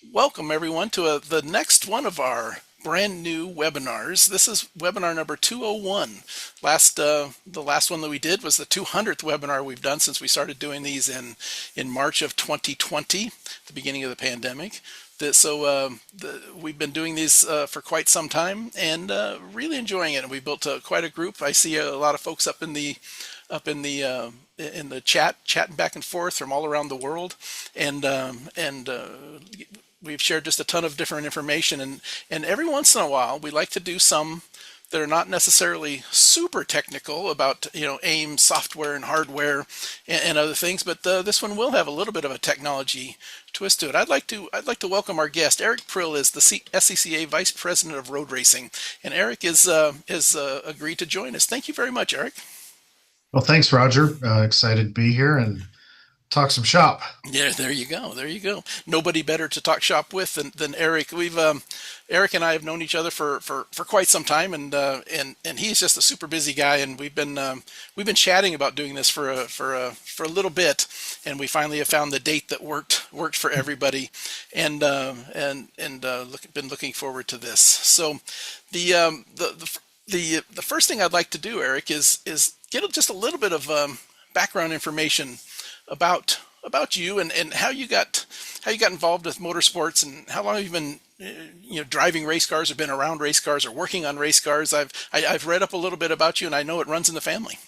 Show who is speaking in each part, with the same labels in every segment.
Speaker 1: Welcome everyone to the next one of our brand new webinars. This is webinar number 201. The last one that we did was the 200th webinar we've done since we started doing these in March of 2020, the beginning of the pandemic. We've been doing these for quite some time and really enjoying it. And we built quite a group. I see a lot of folks up in the chat, chatting back and forth from all around the world, and we've shared just a ton of different information. And every once in a while, we like to do some that are not necessarily super technical about AiM software and hardware and other things, but this one will have a little bit of a technology twist to it. I'd like to welcome our guest. Eric Prill is the SCCA Vice President of Road Racing, and Eric is agreed to join us. Thank you very much, Eric.
Speaker 2: Well, thanks, Roger. Excited to be here and talk some shop.
Speaker 1: Yeah, there you go. There you go. Nobody better to talk shop with than Eric. Eric and I have known each other for quite some time, and he's just a super busy guy, and we've been chatting about doing this for a little bit, and we finally have found the date that worked for everybody, and been looking forward to this. So the first thing I'd like to do, Eric, is get just a little bit of background information about you and how you got involved with motorsports, and how long have you been driving race cars or been around race cars or working on race cars. I've read up a little bit about you, and I know it runs in the family.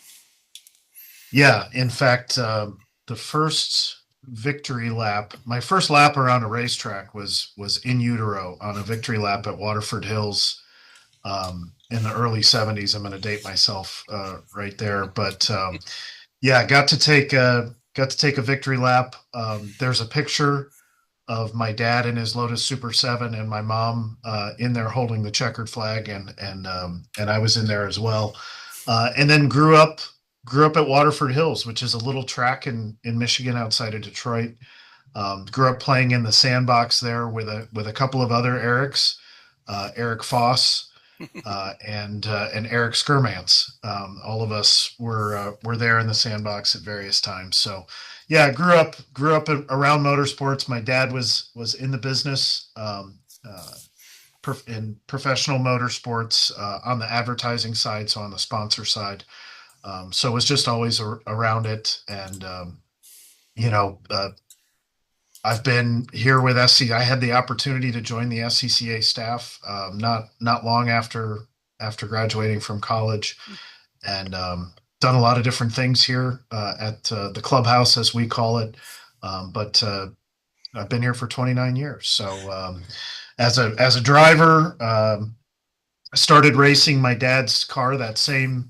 Speaker 2: Yeah, in fact, the first victory lap, my first lap around a racetrack was in utero on a victory lap at Waterford Hills in the early '70s. I'm going to date myself right there, but yeah, got to take a victory lap. There's a picture of my dad in his Lotus Super 7 and my mom in there holding the checkered flag, and I was in there as well. And then grew up at Waterford Hills, which is a little track in Michigan outside of Detroit. Grew up playing in the sandbox there with a couple of other Erics, Eric Foss, and Eric Skurmance. All of us were there in the sandbox at various times. So, yeah, grew up around motorsports. My dad was in the business, in professional motorsports on the advertising side, so on the sponsor side. So was just always around it, and you know. I've been here with SC. I had the opportunity to join the SCCA staff not long after graduating from college, and done a lot of different things here at the clubhouse, as we call it. But I've been here for 29 years. So as a driver, I started racing my dad's car, that same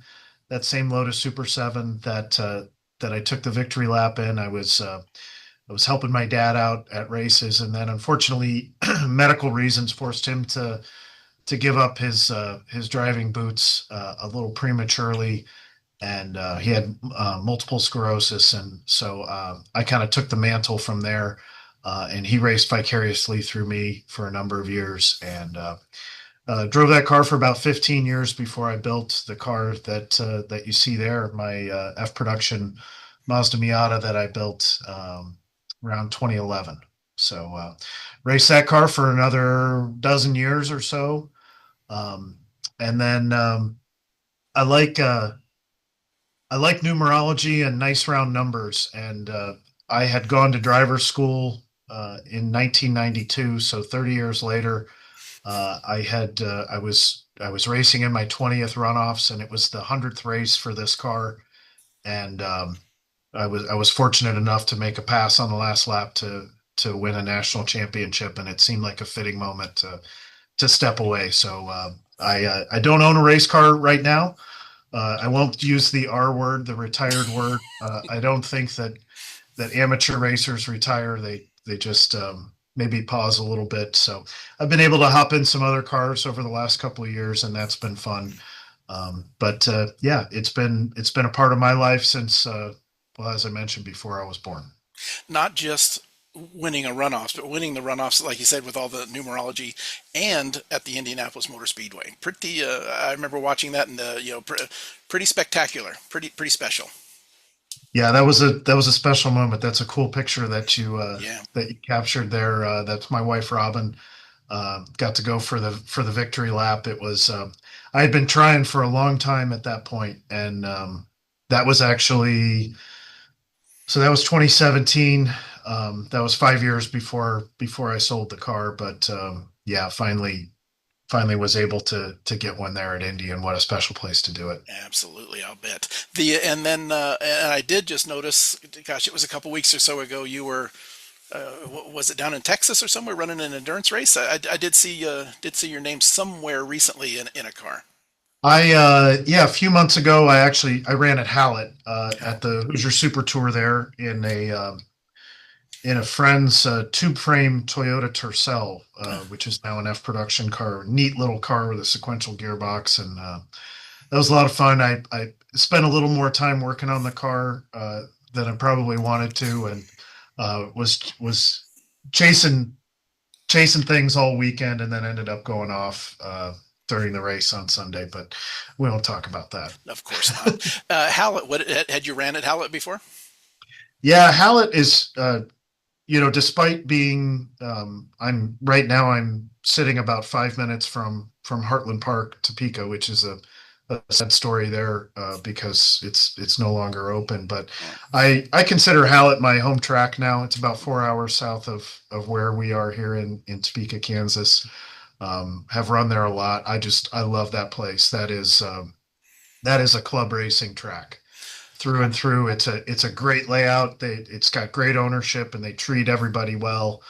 Speaker 2: Lotus Super 7 that I took the victory lap in. I was helping my dad out at races, and then unfortunately, medical reasons forced him to give up his driving boots a little prematurely, and he had multiple sclerosis, and so I kind of took the mantle from there, and he raced vicariously through me for a number of years, and drove that car for about 15 years before I built the car that you see there, my F production Mazda Miata that I built around 2011. So raced that car for another dozen years or so, and then I like I like numerology and nice round numbers, and I had gone to driver's school in 1992. So 30 years later, I was racing in my 20th runoffs, and it was the 100th race for this car, and I was fortunate enough to make a pass on the last lap to win a national championship, and it seemed like a fitting moment to step away. So I don't own a race car right now. I won't use the R word, the retired word. I don't think that amateur racers retire. They just maybe pause a little bit. So I've been able to hop in some other cars over the last couple of years, and that's been fun. But yeah, it's been a part of my life since well, as I mentioned before, I was born.
Speaker 1: Not just winning a runoffs, but winning the runoffs, like you said, with all the numerology, and at the Indianapolis Motor Speedway. Pretty. I remember watching that, and pretty spectacular, pretty special.
Speaker 2: Yeah, that was a special moment. That's a cool picture
Speaker 1: Yeah.
Speaker 2: that you captured there. That's my wife Robin. Got to go for the victory lap. It was I had been trying for a long time at that point, and that was actually so that was 2017. That was 5 years before I sold the car, but yeah, finally was able to get one there at Indy, and what a special place to do it.
Speaker 1: Absolutely, I'll bet. And then and I did just notice, gosh, it was a couple weeks or so ago. You were, was it down in Texas or somewhere running an endurance race? I did see your name somewhere recently in a car.
Speaker 2: Yeah, a few months ago, I ran at Hallett
Speaker 1: Oh,
Speaker 2: at the Hoosier Super Tour there in a friend's tube frame Toyota Tercel, which is now an F production car. Neat little car with a sequential gearbox, and that was a lot of fun. I spent a little more time working on the car than I probably wanted to, and was chasing chasing things all weekend, and then ended up going off during the race on Sunday. But we won't talk about that.
Speaker 1: of course not. Hallett, what had you ran at Hallett before?
Speaker 2: Yeah, Hallett is despite being I'm right now I'm sitting about 5 minutes from Heartland Park, Topeka, which is a sad story there because it's no longer open. But
Speaker 1: Oh,
Speaker 2: I consider Hallett my home track now. It's about 4 hours south of where we are here in Topeka, Kansas. Have run there a lot. I love that place. That is a club racing track through and through. It's a great layout. It's got great ownership, and they treat everybody well.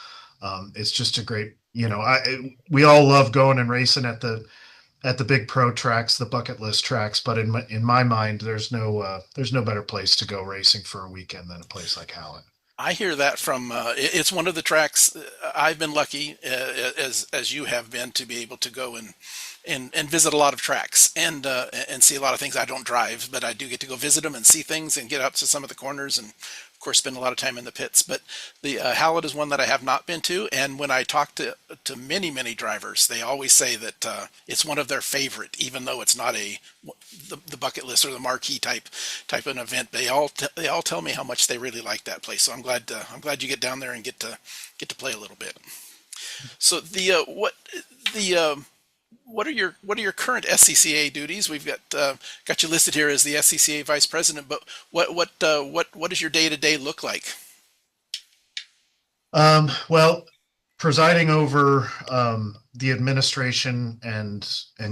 Speaker 2: It's just a great, we all love going and racing at the big pro tracks, the bucket list tracks. But in my mind, there's no better place to go racing for a weekend than a place like Hallett.
Speaker 1: I hear that from it's one of the tracks I've been lucky as you have been to be able to go and visit a lot of tracks and see a lot of things. I don't drive, but I do get to go visit them and see things and get up to some of the corners and of course spend a lot of time in the pits. But the Hallett is one that I have not been to, and when I talk to many drivers, they always say that it's one of their favorite, even though it's not the bucket list or the marquee type of an event. They all tell me how much they really like that place. So I'm glad you get down there and get to play a little bit. So the what are your current SCCA duties? We've got you listed here as the SCCA vice president, but what does your day to day look like?
Speaker 2: Well, presiding over the administration and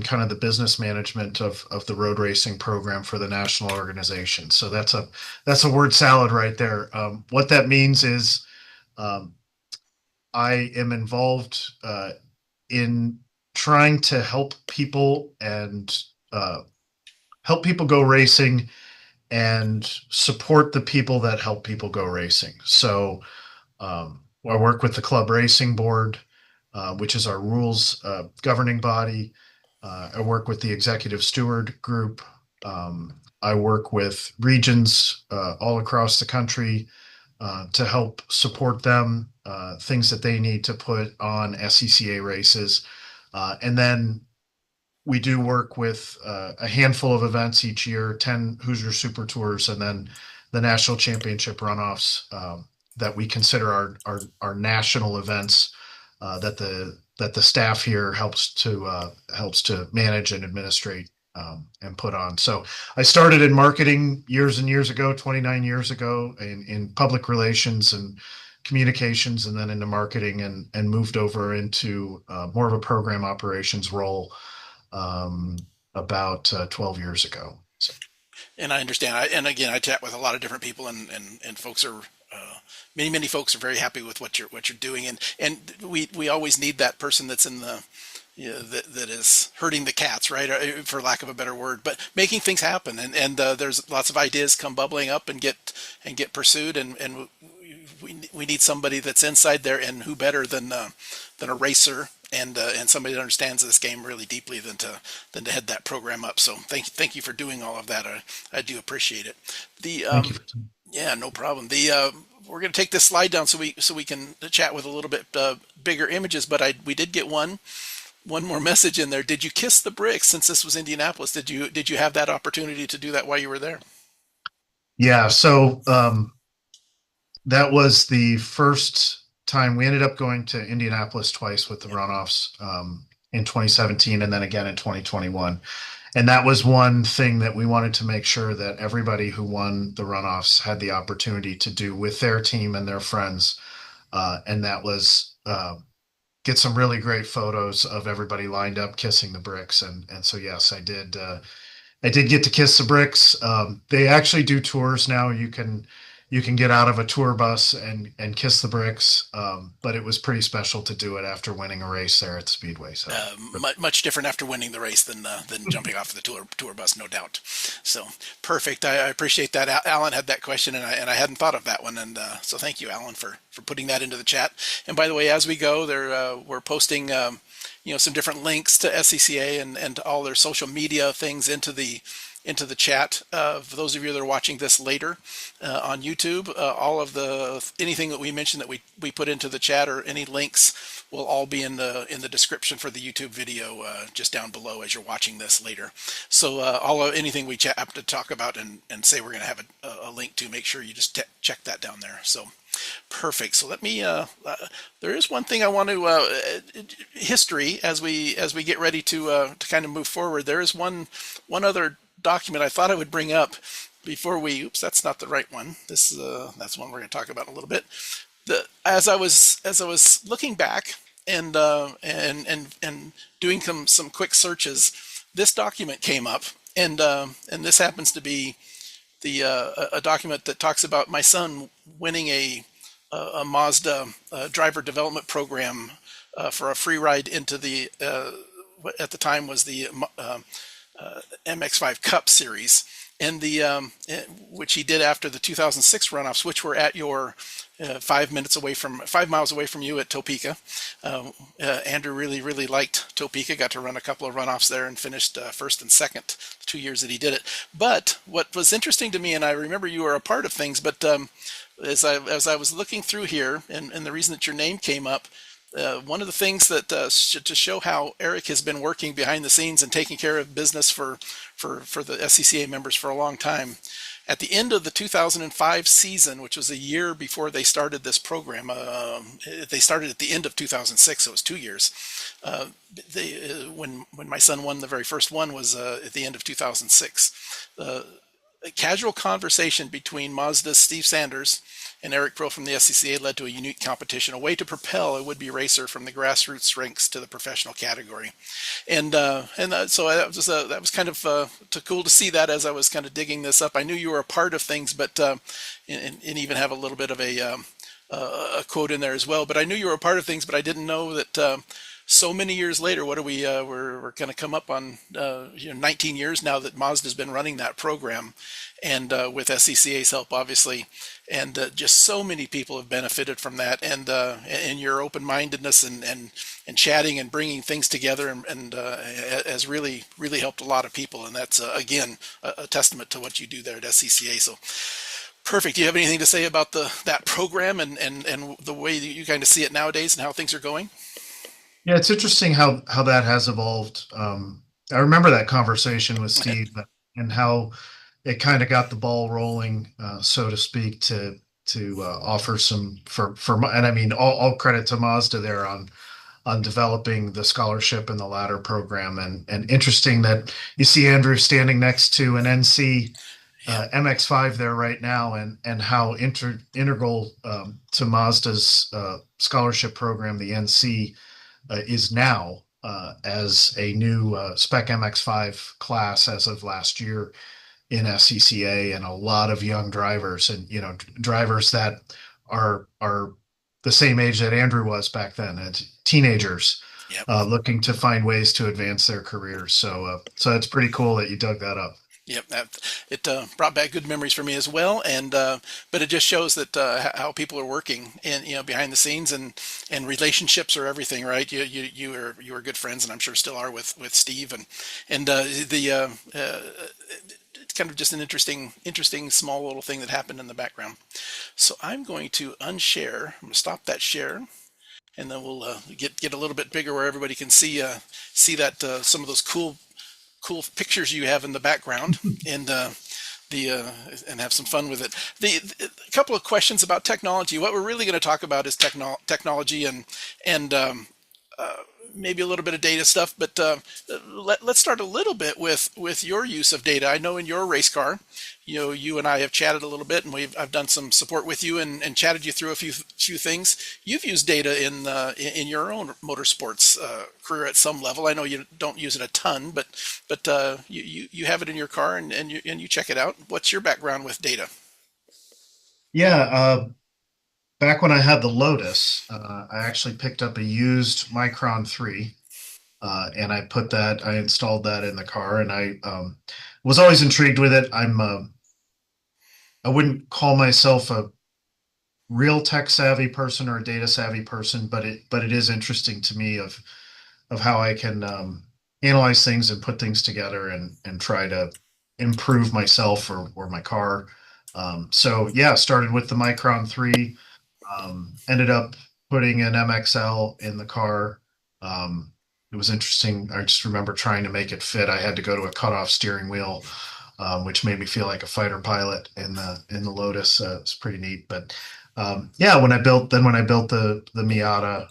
Speaker 2: kind of the business management of the road racing program for the national organization. So that's a word salad right there. What that means is um, I am involved in trying to uh, help people go racing and support the people that help people go racing. So I work with the Club Racing Board, which is our rules governing body. I work with the Executive Steward Group. I work with regions all across the country to help support them, things that they need to put on SCCA races. And then we do work with a handful of events each year, 10 Hoosier Super Tours, and then the National Championship Runoffs that we consider our national events that the staff here helps to manage and administrate and put on. So I started in marketing years and years ago, 29 years ago, in public relations and communications, and then into marketing, and moved over into more of a program operations role um, about 12 years ago. So,
Speaker 1: And I understand. And again, I chat with a lot of different people, and folks are many folks are very happy with what you're doing, and we always need that person that's in the that is herding the cats, right, for lack of a better word, but making things happen, and there's lots of ideas come bubbling up and get pursued, and we need somebody that's inside there, and who better than a racer and somebody that understands this game really deeply than to head that program up. So thank you for doing all of that. I do appreciate it. The
Speaker 2: thank you.
Speaker 1: Yeah, no problem. The we're going to take this slide down so we can chat with a little bit bigger images. But we did get one more message in there. Did you kiss the bricks since this was Indianapolis? Did you have that opportunity to do that while you were there?
Speaker 2: Yeah. So that was the first time we ended up going to Indianapolis twice with the
Speaker 1: Yep.
Speaker 2: runoffs in 2017 and then again in 2021. And that was one thing that we wanted to make sure that everybody who won the runoffs had the opportunity to do with their team and their friends. And that was get some really great photos of everybody lined up kissing the bricks. And so, yes, I did. I did get to kiss the bricks. They actually do tours now. You can get out of a tour bus and kiss the bricks. But it was pretty special to do it after winning a race there at Speedway. So
Speaker 1: Much different after winning the race than jumping off the tour bus, no doubt. So perfect. I appreciate that. Alan had that question, and I hadn't thought of that one, and so thank you, Alan, for putting that into the chat. And by the way, as we go, we're posting some different links to SCCA and to all their social media things into the chat. For those of you that are watching this later on YouTube, all of anything that we mentioned that we put into the chat or any links will all be in the description for the YouTube video just down below as you're watching this later. So anything we have to talk about and say we're going to have a link to, make sure you just check that down there. So perfect. So let me. There is one thing I want to history as we get ready to kind of move forward. There is one other document I thought I would bring up before we. Oops, that's not the right one. That's one we're going to talk about in a little bit. As I was looking back and doing some quick searches, this document came up, and this happens to be a document that talks about my son winning a Mazda driver development program for a free ride into the what at the time was the MX5 Cup Series, and which he did after the 2006 runoffs, which were at your 5 miles away from you at Topeka. Andrew really liked Topeka, got to run a couple of runoffs there and finished first and second the 2 years that he did it. But what was interesting to me, and I remember you were a part of things, but as I was looking through here, and the reason that your name came up, one of the things that to show how Eric has been working behind the scenes and taking care of business for the SCCA members for a long time. At the end of the 2005 season, which was a year before they started this program, they started at the end of 2006, so it was 2 years. When my son won the very first one was at the end of 2006. A casual conversation between Mazda's Steve Sanders and Eric Prill from the SCCA led to a unique competition, a way to propel a would-be racer from the grassroots ranks to the professional category. And so that was kind of cool to see that as I was kind of digging this up. I knew you were a part of things, but and even have a little bit of a quote in there as well. But I knew you were a part of things, but I didn't know that. So many years later, what are we're going to come up on 19 years now that Mazda's been running that program, and with SCCA's help, obviously, and just so many people have benefited from that, and your open-mindedness and chatting and bringing things together and has really helped a lot of people, and that's again a testament to what you do there at SCCA. So. Perfect. Do you have anything to say about that program and the way that you kind of see it nowadays and how things are going?
Speaker 2: Yeah, it's interesting how that has evolved. I remember that conversation with Steve and how it kind of got the ball rolling, so to speak, to offer some and I mean all credit to Mazda there on developing the scholarship and the ladder program, and interesting that you see Andrew standing next to an NC MX5 there right now, and how integral to Mazda's scholarship program the NC is now as a new Spec MX5 class as of last year in SCCA, and a lot of young drivers, and drivers that are the same age that Andrew was back then, and teenagers.
Speaker 1: Yep.
Speaker 2: Looking to find ways to advance their careers. So it's pretty cool that you dug that up.
Speaker 1: Yep, it brought back good memories for me as well, and but it just shows that how people are working and behind the scenes, and relationships are everything, right? You were good friends, and I'm sure still are with Steve, and it's kind of just an interesting small little thing that happened in the background. So I'm going to unshare. I'm going to stop that share, and then we'll get a little bit bigger where everybody can see that some of those cool pictures you have in the background. And the and have some fun with it. A couple of questions about technology. What we're really going to talk about is technology and maybe a little bit of data stuff. But let's start a little bit with your use of data. I know in your race car, you and I have chatted a little bit, and I've done some support with you and chatted you through a few things. You've used data in your own motorsports career at some level. I know you don't use it a ton, but you have it in your car and you check it out. What's your background with data?
Speaker 2: Yeah, back when I had the Lotus, I actually picked up a used Micron 3, and I installed that in the car, and I was always intrigued with it. I wouldn't call myself a real tech savvy person or a data savvy person, but it is interesting to me of how I can analyze things and put things together and try to improve myself or my car. So yeah, started with the Micron 3, ended up putting an MXL in the car. It was interesting. I just remember trying to make it fit. I had to go to a cutoff steering wheel, which made me feel like a fighter pilot in the Lotus. It's pretty neat. But yeah, when I built the Miata,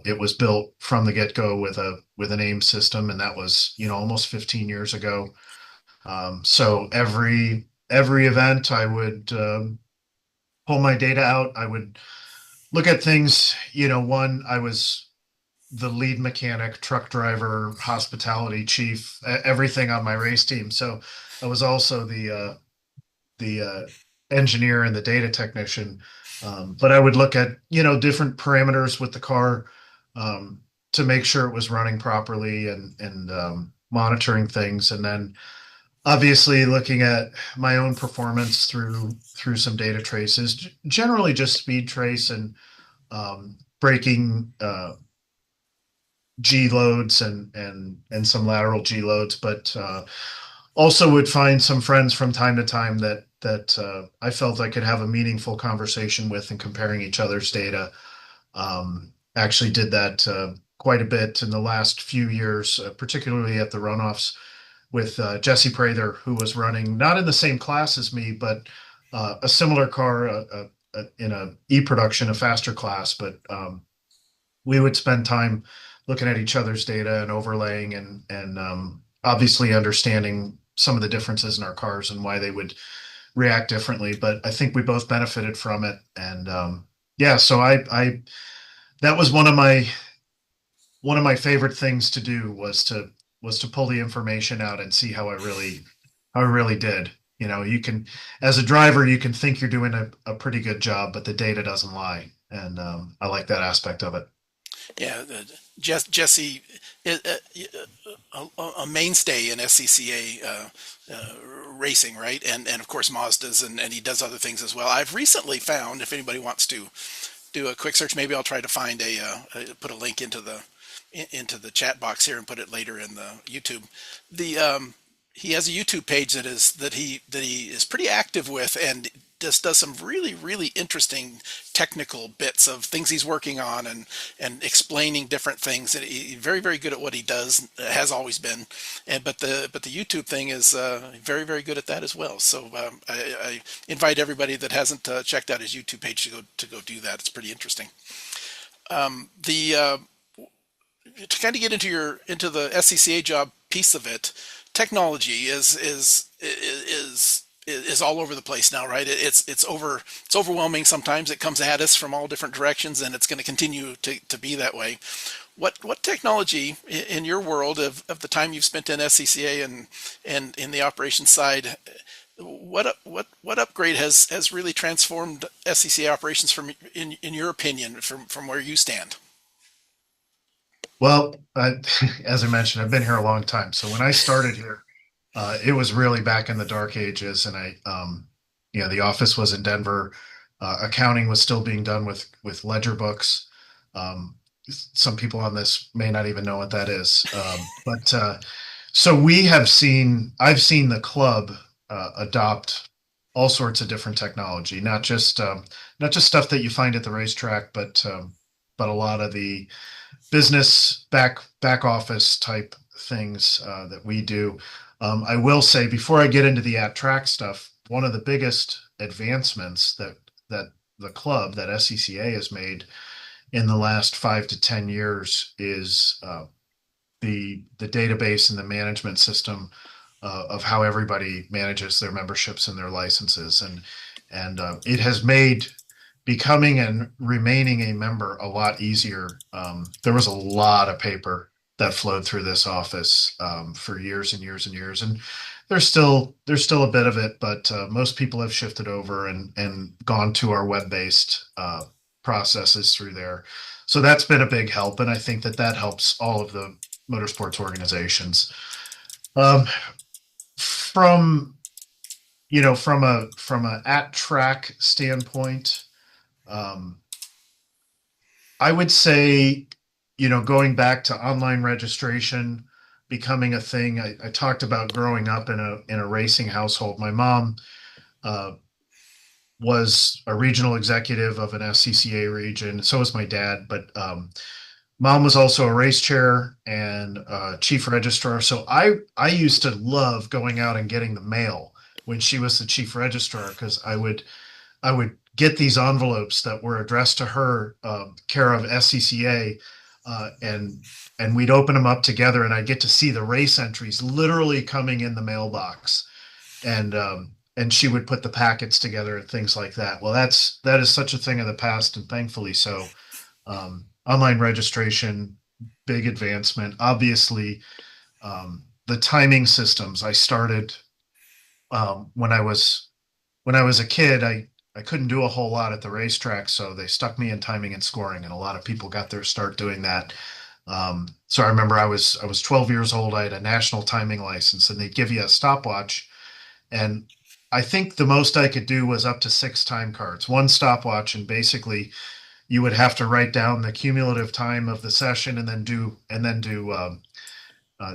Speaker 2: it was built from the get go with an AiM system, and that was almost 15 years ago. So every event, I would pull my data out. I would look at things. One, I was the lead mechanic, truck driver, hospitality chief, everything on my race team. So I was also the engineer and the data technician. But I would look at different parameters with the car, to make sure it was running properly and monitoring things, and then obviously looking at my own performance through some data traces, generally just speed trace and braking G loads and some lateral G loads, but also would find some friends from time to time that I felt I could have a meaningful conversation with and comparing each other's data. Actually did that quite a bit in the last few years, particularly at the runoffs with Jesse Prather, who was running not in the same class as me, but a similar car in a e-production, a faster class. But we would spend time looking at each other's data and overlaying and obviously understanding some of the differences in our cars and why they would react differently. But I think we both benefited from it. And yeah, so I that was one of my favorite things to do was to pull the information out and see how I really did. You can, as a driver, you can think you're doing a pretty good job, but the data doesn't lie, and I like that aspect of it.
Speaker 1: Yeah, Jesse, a mainstay in SCCA racing, right? And of course Mazdas, and he does other things as well. I've recently found, if anybody wants to do a quick search, maybe I'll try to find put a link into the chat box here and put it later in the YouTube. The He has a YouTube page that he is pretty active with, and just does some really interesting technical bits of things he's working on and explaining different things. And he's very good at what he does, has always been. But the YouTube thing is very good at that as well. So I invite everybody that hasn't checked out his YouTube page to go do that. It's pretty interesting. The To kind of get into the SCCA job piece of it, technology is all over the place now, right? It's overwhelming sometimes. It comes at us from all different directions, and it's going to continue to be that way. What technology in your world of the time you've spent in SCCA and in the operations side, what upgrade has really transformed SCCA operations in your opinion from where you stand?
Speaker 2: Well, as I mentioned, I've been here a long time. So when I started here, it was really back in the dark ages, and the office was in Denver. Accounting was still being done with ledger books. Um, some people on this may not even know what that is. But so I've seen the club adopt all sorts of different technology, not just stuff that you find at the racetrack, but a lot of the business back office type things that we do. I will say before I get into the at track stuff, one of the biggest advancements that the club that SCCA has made in the last 5 to 10 years is the database and the management system of how everybody manages their memberships and their licenses, and it has made becoming and remaining a member a lot easier. There was a lot of paper that flowed through this office for years and years and years, and there's still a bit of it, but most people have shifted over and gone to our web-based processes through there. So that's been a big help, and I think that helps all of the motorsports organizations. Um, from from a at track standpoint, um, I would say, going back to online registration becoming a thing. I talked about growing up in a racing household. My mom uh, was a regional executive of an SCCA region. So was my dad, but mom was also a race chair and chief registrar. So I used to love going out and getting the mail when she was the chief registrar, because I would get these envelopes that were addressed to her, care of SCCA, and we'd open them up together, and I'd get to see the race entries literally coming in the mailbox, and she would put the packets together and things like that. Well, that is such a thing of the past, and thankfully so. Online registration, big advancement. Obviously, the timing systems. I started when I was a kid. I couldn't do a whole lot at the racetrack, so they stuck me in timing and scoring, and a lot of people got their start doing that. So I remember I was 12 years old. I had a national timing license, and they'd give you a stopwatch, and I think the most I could do was up to 6 time cards, one stopwatch, and basically you would have to write down the cumulative time of the session and then do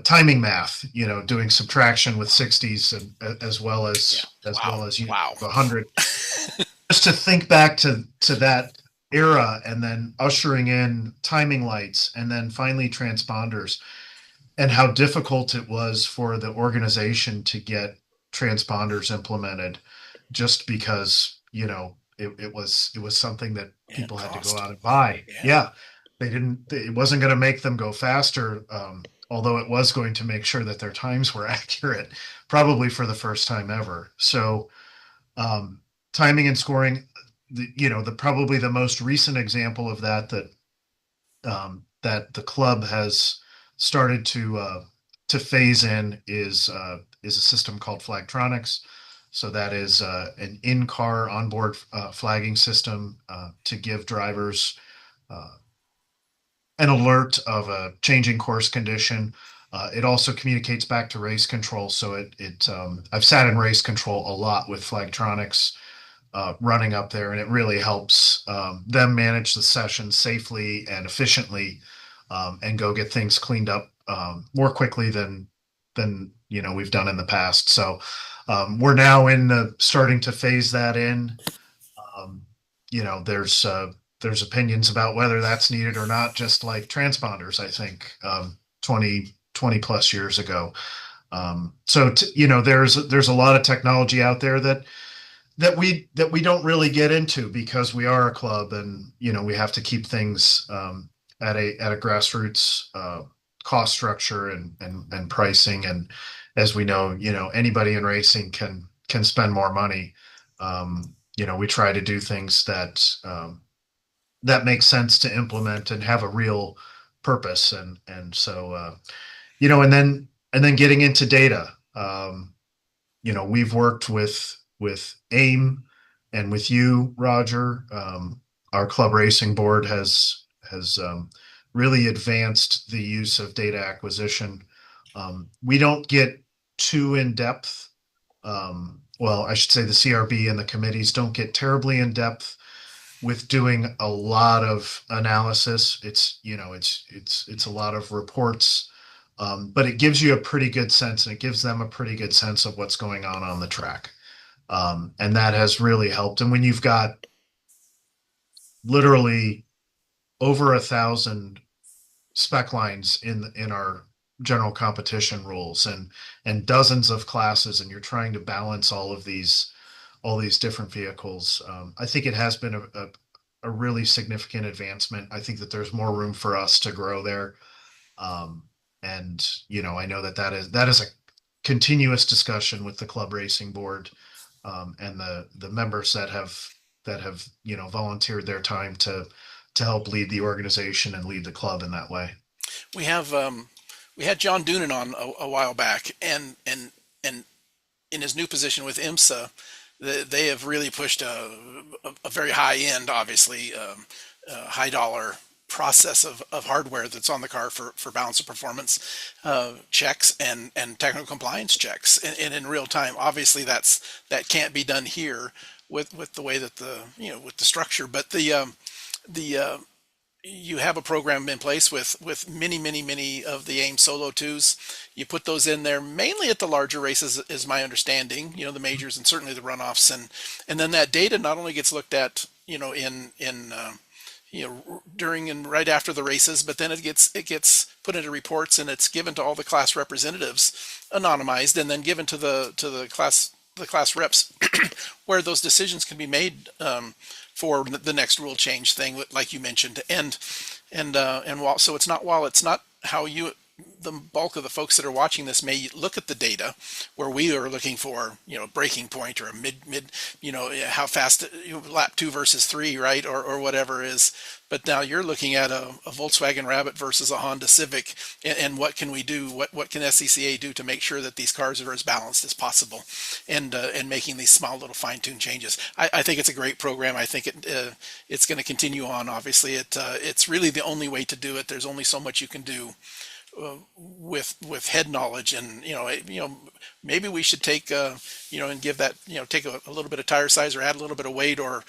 Speaker 2: timing math, doing subtraction with 60s, and as well
Speaker 1: Yeah.
Speaker 2: as
Speaker 1: Wow.
Speaker 2: you
Speaker 1: Wow.
Speaker 2: 100, just to think back to that era, and then ushering in timing lights, and then finally transponders, and how difficult it was for the organization to get transponders implemented, just because it was something that
Speaker 1: And
Speaker 2: people had to go
Speaker 1: cost.
Speaker 2: out and buy.
Speaker 1: Yeah.
Speaker 2: Yeah, it wasn't going to make them go faster, although it was going to make sure that their times were accurate, probably for the first time ever. So um, timing and scoring, the probably the most recent example of that the club has started to phase in is a system called Flagtronics. So that is an in-car onboard flagging system to give drivers uh, an alert of a changing course condition. It also communicates back to race control. So I've sat in race control a lot with Flagtronics running up there, and it really helps them manage the session safely and efficiently, and go get things cleaned up more quickly than we've done in the past. So we're now in starting to phase that in. Um, there's opinions about whether that's needed or not, just like transponders, I think, 20 plus years ago. There's a lot of technology out there that we don't really get into, because we are a club, and we have to keep things at a grassroots cost structure and pricing. And as we know, anybody in racing can spend more money. We try to do things that make sense to implement and have a real purpose, and then getting into data. We've worked with AiM and with you, Roger. Our club racing board has really advanced the use of data acquisition. We don't get too in depth. Well, I should say the CRB and the committees don't get terribly in depth with doing a lot of analysis. It's a lot of reports, but it gives you a pretty good sense, and it gives them a pretty good sense of what's going on the track. And that has really helped. And when you've got literally over 1,000 spec lines in our general competition rules and dozens of classes, and you're trying to balance all these different vehicles. I think it has been a really significant advancement. I think that there's more room for us to grow there. Um, and I know that that is a continuous discussion with the club racing board, and the members that have volunteered their time to help lead the organization and lead the club in that way.
Speaker 1: We have we had John Doonan on a while back, and in his new position with IMSA, they have really pushed a very high end, obviously, high dollar process of hardware that's on the car for balance of performance checks and technical compliance checks and in real time. Obviously, that can't be done here with the way that with the structure, but the you have a program in place with many of the AIM Solo 2s. You put those in there mainly at the larger races, is my understanding. The majors and certainly the runoffs, and then that data not only gets looked at, in during and right after the races, but then it gets put into reports and it's given to all the class representatives, anonymized, and then given to the class reps, where those decisions can be made. For the next rule change thing, like you mentioned, while it's not how the bulk of the folks that are watching this may look at the data, where we are looking for breaking point or a mid how fast lap 2 versus 3, right, or whatever is. But now you're looking at a Volkswagen Rabbit versus a Honda Civic, and what can we do? What can SCCA do to make sure that these cars are as balanced as possible, and making these small little fine-tuned changes? I think it's a great program. I think it's going to continue on. Obviously, it's really the only way to do it. There's only so much you can do with head knowledge, and maybe we should take and give that take a little bit of tire size or add a little bit of weight or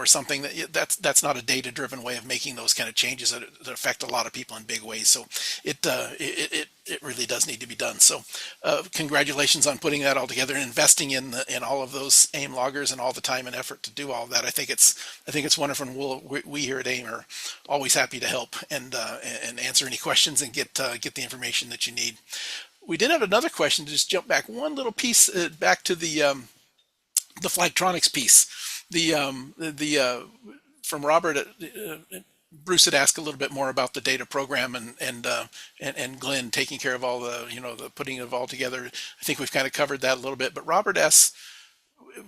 Speaker 1: something. That's not a data driven way of making those kind of changes that affect a lot of people in big ways. So it really does need to be done. So congratulations on putting that all together and investing in all of those AIM loggers and all the time and effort to do all of that. I think it's wonderful, and we here at AIM are always happy to help and answer any questions and get the information that you need. We did have another question to just jump back one little piece back to the Flagtronics piece. From Robert, Bruce had asked a little bit more about the data program and Glenn taking care of all the putting it all together. I think we've kind of covered that a little bit. But Robert asks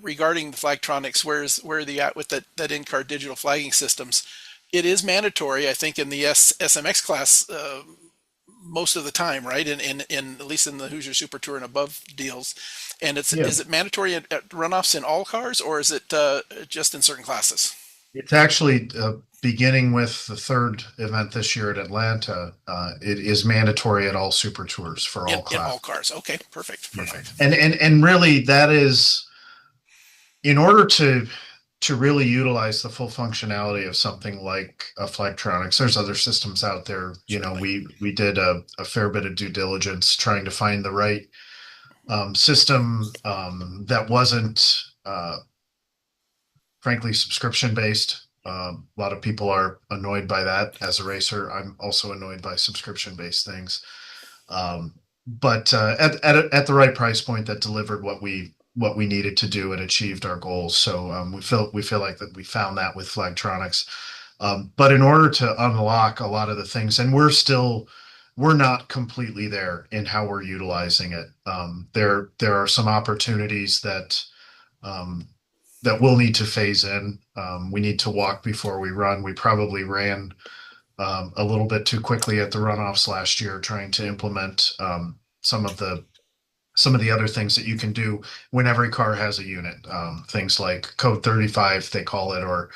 Speaker 1: regarding the Flagtronics, where are they at with that in-car digital flagging systems? It is mandatory, I think, in the SMX class most of the time, right? In at least in the Hoosier Super Tour and above deals. And is it mandatory at runoffs in all cars, or is it just in certain classes?
Speaker 2: It's actually beginning with the third event this year at Atlanta. It is mandatory at all Super Tours for all classes.
Speaker 1: In all cars. Okay, perfect.
Speaker 2: And really, that is in order to really utilize the full functionality of something like a Flagtronics. There's other systems out there. We did a fair bit of due diligence trying to find the right system that wasn't frankly subscription based. A lot of people are annoyed by that. As a racer, I'm also annoyed by subscription based things. But at the right price point that delivered what we needed to do and achieved our goals. So we feel like that we found that with Flagtronics. But in order to unlock a lot of the things, and we're not completely there in how we're utilizing it. There are some opportunities that we'll need to phase in. We need to walk before we run. We probably ran a little bit too quickly at the runoffs last year, trying to implement some of the other things that you can do when every car has a unit. Things like Code 35, they call it, or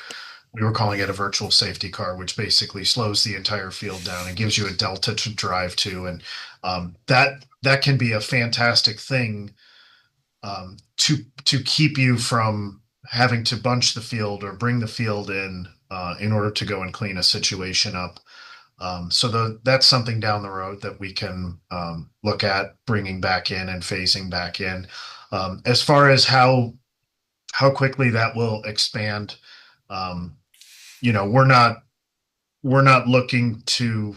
Speaker 2: we were calling it a virtual safety car, which basically slows the entire field down and gives you a delta to drive to. And that can be a fantastic thing to keep you from having to bunch the field or bring the field in order to go and clean a situation up. So that's something down the road that we can look at bringing back in and phasing back in. As far as how quickly that will expand, we're not looking to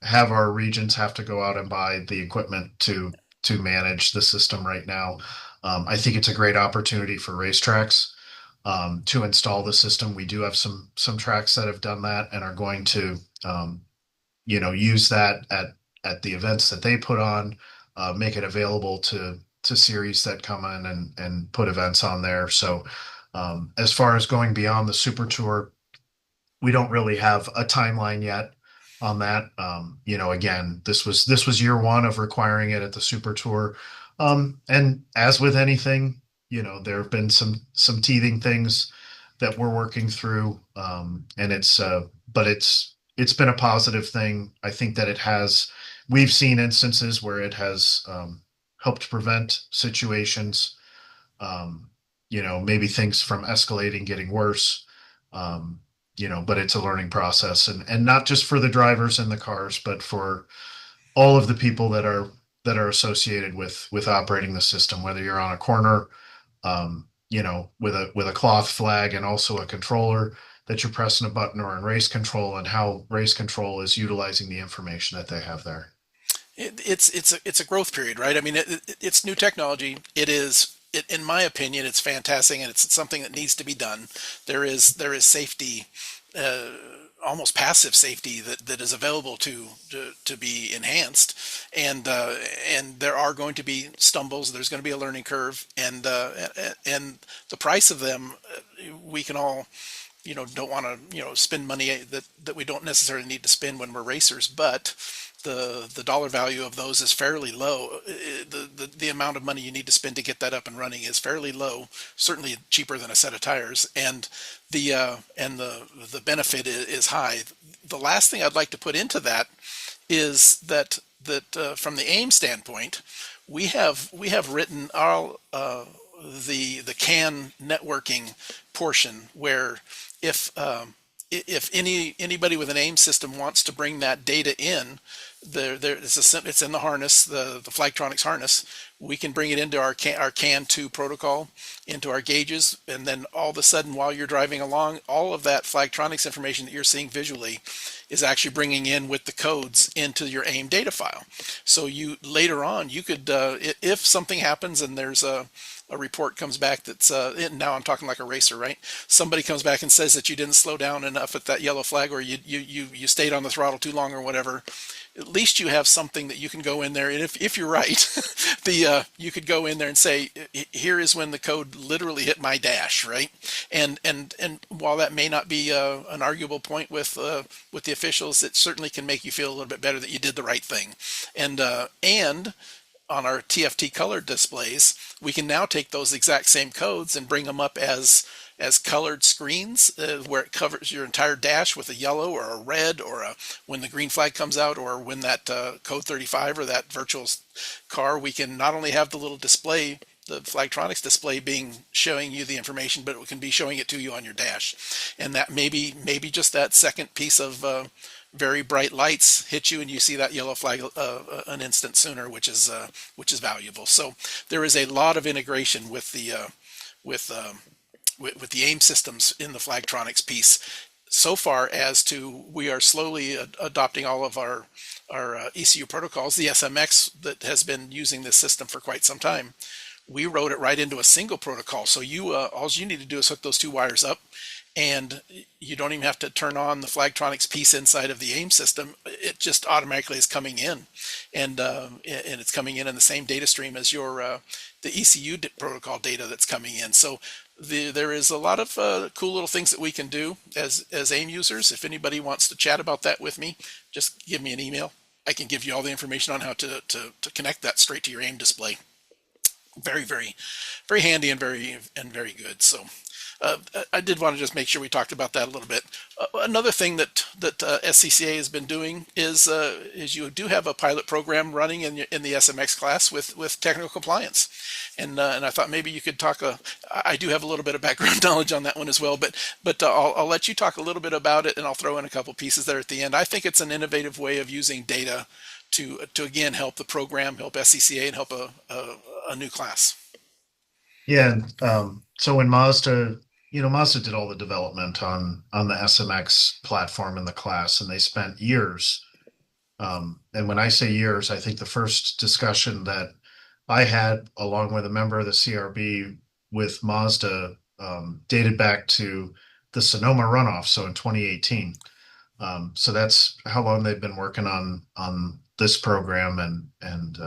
Speaker 2: have our regions have to go out and buy the equipment to manage the system right now. I think it's a great opportunity for racetracks to install the system. We do have some tracks that have done that and are going to use that at the events that they put on, make it available to series that come in and put events on there. So as far as going beyond the Super Tour, we don't really have a timeline yet on that. Again, this was year one of requiring it at the Super Tour. And as with anything, there have been some teething things that we're working through. And it's been a positive thing. I think that we've seen instances where it has helped prevent situations, maybe things from escalating, getting worse. But it's a learning process, and not just for the drivers and the cars, but for all of the people that are associated with operating the system, whether you're on a corner, with a cloth flag and also a controller that you're pressing a button, or in race control, and how race control is utilizing the information that they have there.
Speaker 1: It's a growth period, right? I mean, it's new technology. In my opinion, it's fantastic, and it's something that needs to be done. There is safety, uh, almost passive safety that is available to be enhanced, and there are going to be stumbles. There's going to be a learning curve, and the price of them, we can all don't want to spend money that we don't necessarily need to spend when we're racers, but the dollar value of those is fairly low. The amount of money you need to spend to get that up and running is fairly low, certainly cheaper than a set of tires, and the benefit is high. The last thing I'd like to put into that is that from the AIM standpoint, we have written our the CAN networking portion, where if anybody with an AIM system wants to bring that data in, it's in the harness, the Flagtronics harness. We can bring it into our CAN 2 protocol, into our gauges, and then all of a sudden, while you're driving along, all of that Flagtronics information that you're seeing visually is actually bringing in with the codes into your AIM data file. So you later on, you could, if something happens and there's a report comes back that's now I'm talking like a racer, right? Somebody comes back and says that you didn't slow down enough at that yellow flag, or you stayed on the throttle too long or whatever. At least you have something that you can go in there, and if you're right, you could go in there and say, here is when the code literally hit my dash, right? And while that may not be an arguable point with the officials, it certainly can make you feel a little bit better that you did the right thing. And on our TFT colored displays, we can now take those exact same codes and bring them up as colored screens, where it covers your entire dash with a yellow or a red, or when the green flag comes out, or when that code 35 or that virtual car. We can not only have the little display, the Flagtronics display, showing you the information, but it can be showing it to you on your dash. And that maybe just that second piece of very bright lights hit you, and you see that yellow flag an instant sooner, which is valuable. So there is a lot of integration with with the AIM systems in the Flagtronics piece. So far as to, we are slowly adopting all of our ECU protocols. The SMX that has been using this system for quite some time, we wrote it right into a single protocol. So all you need to do is hook those two wires up, and you don't even have to turn on the Flagtronics piece inside of the AIM system. It just automatically is coming in, and it's coming in the same data stream as your the ECU protocol data that's coming in. So there is a lot of cool little things that we can do as AIM users. If anybody wants to chat about that with me, just give me an email. I can give you all the information on how to connect that straight to your AIM display. Very, very, very handy and very good. So I did want to just make sure we talked about that a little bit. Another thing that SCCA has been doing is you do have a pilot program running in the SMX class with technical compliance, and I thought maybe you could talk. I do have a little bit of background knowledge on that one as well, but I'll let you talk a little bit about it, and I'll throw in a couple pieces there at the end. I think it's an innovative way of using data to again help the program, help SCCA, and help a new class.
Speaker 2: Yeah. So when Mazda did all the development on the SMX platform in the class, and they spent years And when I say years, I think the first discussion that I had along with a member of the CRB with Mazda dated back to the Sonoma runoff, so in 2018. So that's how long they've been working on this program and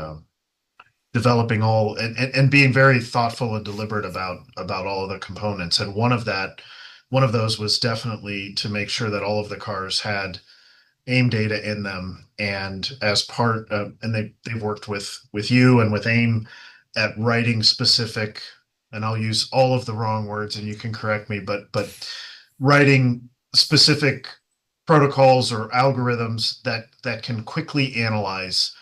Speaker 2: developing all and being very thoughtful and deliberate about all of the components. And one of those was definitely to make sure that all of the cars had AIM data in them. And as part of, and they've worked with you and with AIM at writing specific, and I'll use all of the wrong words and you can correct me, but writing specific protocols or algorithms that can quickly analyze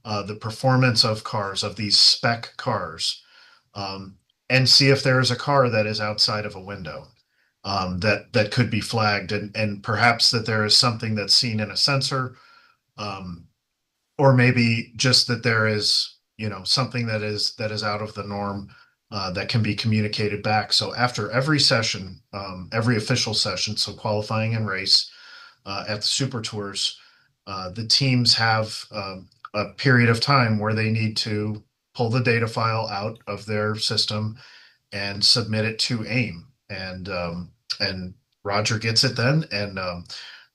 Speaker 2: the performance of cars, of these spec cars, um, and see if there is a car that is outside of a window, that could be flagged, and perhaps that there is something that's seen in a sensor, um, or maybe just that there is, something that is out of the norm, that can be communicated back. So after every session, every official session, so qualifying and race, at the Super Tours, the teams have a period of time where they need to pull the data file out of their system and submit it to AIM. And Roger gets it then and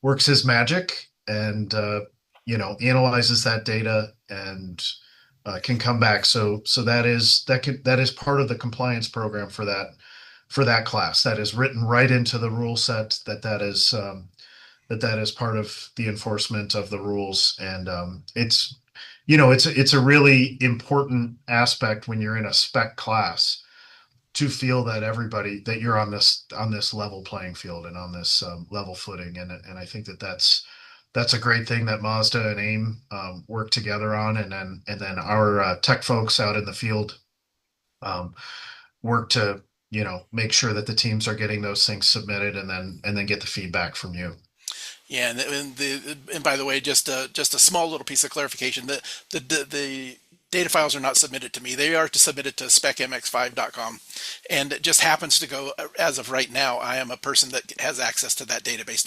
Speaker 2: works his magic and analyzes that data and can come back. So that is part of the compliance program for that class. That is written right into the rule set. That is part of the enforcement of the rules. And it's a really important aspect when you're in a spec class to feel that everybody that you're on this level playing field and on this level footing. And I think that's a great thing that Mazda and AIM work together on. And then our tech folks out in the field um, work to make sure that the teams are getting those things submitted and then get the feedback from you.
Speaker 1: Yeah, and by the way, just a small little piece of clarification: the data files are not submitted to me; they are to submitted to specmx5.com, and it just happens to go as of right now. I am a person that has access to that database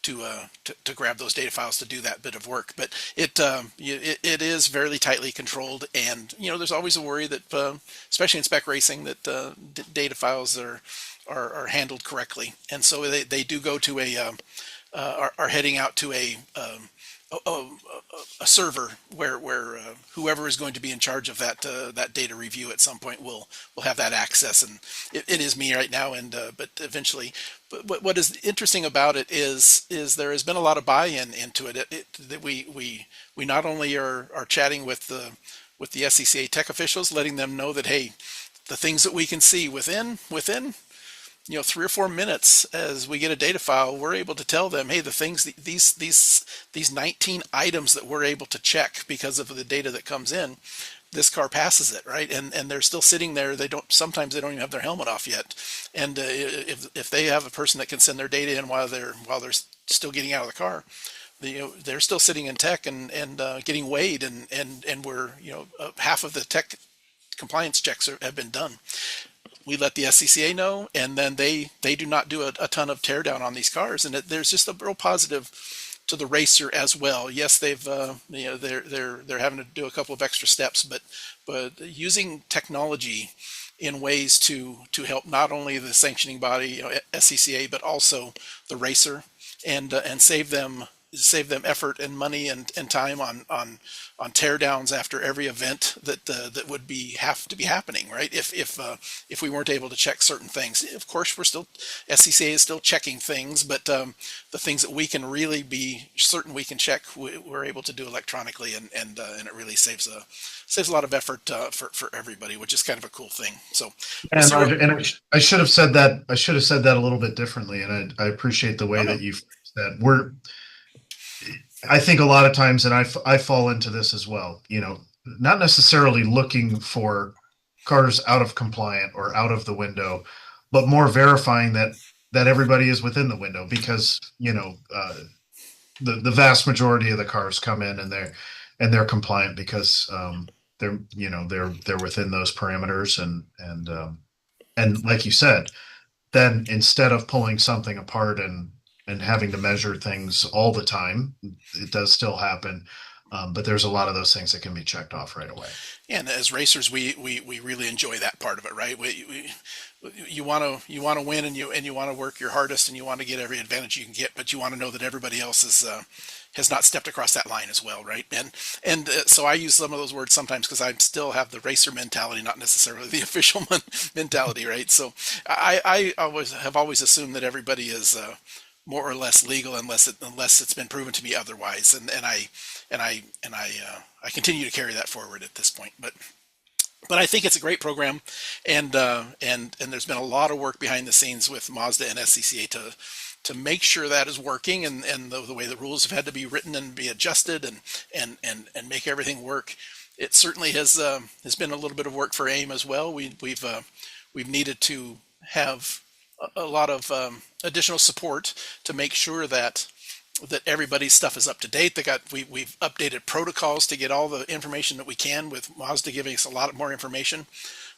Speaker 1: to grab those data files to do that bit of work. But it is fairly tightly controlled, and there's always a worry that, especially in spec racing, that data files are handled correctly, and so they do go to are heading out to a, a server where whoever is going to be in charge of that data review at some point will have that access, and it is me right now, and but eventually. But what is interesting about it is there has been a lot of buy-in into it. That we not only are chatting with the SCCA tech officials, letting them know that, hey, the things that we can see within 3 or 4 minutes as we get a data file, we're able to tell them, hey, the things, these 19 items that we're able to check because of the data that comes in, this car passes it, right? And they're still sitting there. Sometimes they don't even have their helmet off yet. And if they have a person that can send their data in while they're still getting out of the car, they're still sitting in tech and getting weighed, and we're half of the tech compliance checks have been done. We let the SCCA know, and then they do not do a ton of teardown on these cars, and there's just a real positive to the racer as well. Yes, they've they're having to do a couple of extra steps, but using technology in ways to help not only the sanctioning body, SCCA, but also the racer, and save them effort and money and time on teardowns after every event that would have to be happening, right? If we weren't able to check certain things, of course SCCA is still checking things, but the things that we can really be certain we can check, we're able to do electronically, and it really saves a lot of effort for everybody, which is kind of a cool thing. So we'll
Speaker 2: And
Speaker 1: see what.
Speaker 2: Roger, and I should have said that. I should have said that a little bit differently, and I appreciate the
Speaker 1: Oh
Speaker 2: way
Speaker 1: no.
Speaker 2: that you phrased that. I think a lot of times, and I fall into this as well. Not necessarily looking for cars out of compliant or out of the window, but more verifying that everybody is within the window, because the vast majority of the cars come in and they're compliant because they're within those parameters, and like you said, then instead of pulling something apart and having to measure things all the time. It does still happen, but there's a lot of those things that can be checked off right away.
Speaker 1: And as racers, we really enjoy that part of it, right? You want to win, and you want to work your hardest, and you want to get every advantage you can get, but you want to know that everybody else has not stepped across that line as well, right? So I use some of those words sometimes because I still have the racer mentality, not necessarily the official mentality, right? So I always assumed that everybody is more or less legal unless it's been proven to be otherwise, I continue to carry that forward at this point. But I think it's a great program, and there's been a lot of work behind the scenes with Mazda and SCCA to make sure that is working, and the way the rules have had to be written and be adjusted and make everything work. It certainly has been a little bit of work for AiM as well. We've needed to have a lot of additional support to make sure that everybody's stuff is up to date. We've updated protocols to get all the information that we can, with Mazda giving us a lot more information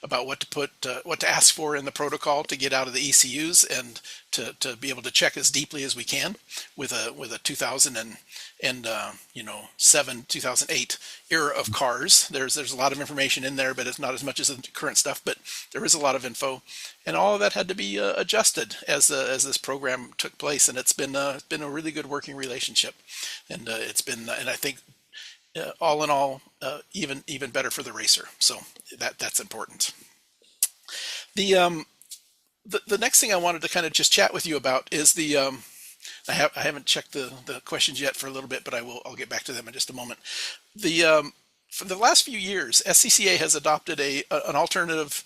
Speaker 1: about what to ask for in the protocol to get out of the ECUs, and to be able to check as deeply as we can with a 2008 era of cars. There's a lot of information in there, but it's not as much as the current stuff. But there is a lot of info, and all of that had to be adjusted as this program took place. And it's been a really good working relationship, and I think all in all, even better for the racer. So that's important. The the next thing I wanted to kind of just chat with you about is I haven't checked the questions yet for a little bit, but I'll get back to them in just a moment. For the last few years, SCCA has adopted an alternative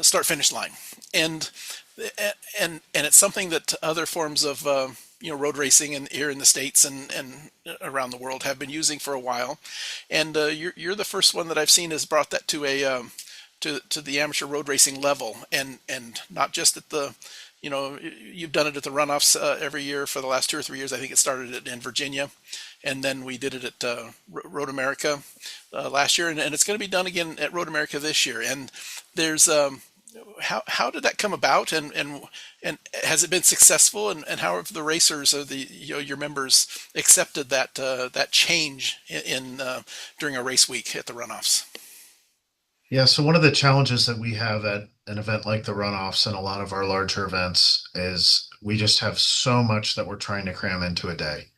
Speaker 1: start finish line, and it's something that other forms of road racing here in the States and around the world have been using for a while. And you're the first one that I've seen has brought that to to the amateur road racing level, and not just at the you've done it at the runoffs every year for the last 2 or 3 years. I think it started in Virginia, and then we did it at Road America last year, and it's going to be done again at Road America this year. And there's how did that come about, and has it been successful, and how have the racers or your members accepted that change in during a race week at the runoffs?
Speaker 2: Yeah, so one of the challenges that we have at an event like the runoffs and a lot of our larger events is we just have so much that we're trying to cram into a day.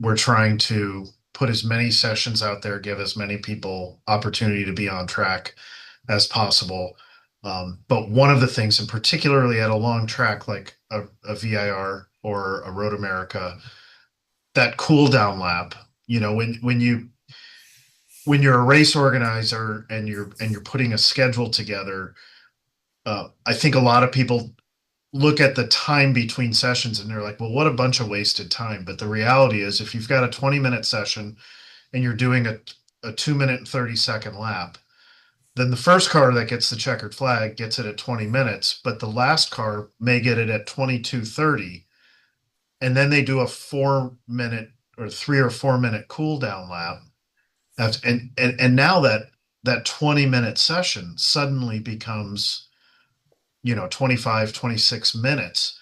Speaker 2: We're trying to put as many sessions out there, give as many people opportunity to be on track as possible. But one of the things, and particularly at a long track like a VIR or a Road America, that cool down lap, when you're a race organizer and you're putting a schedule together, I think a lot of people look at the time between sessions and they're like, well, what a bunch of wasted time. But the reality is, if you've got a 20-minute session and you're doing a 2 minute and 30-second lap, then the first car that gets the checkered flag gets it at 20 minutes, but the last car may get it at 22:30, and then they do a 4 minute or 3 or 4 minute cool down lap. And now that 20-minute session suddenly becomes 25, 26 minutes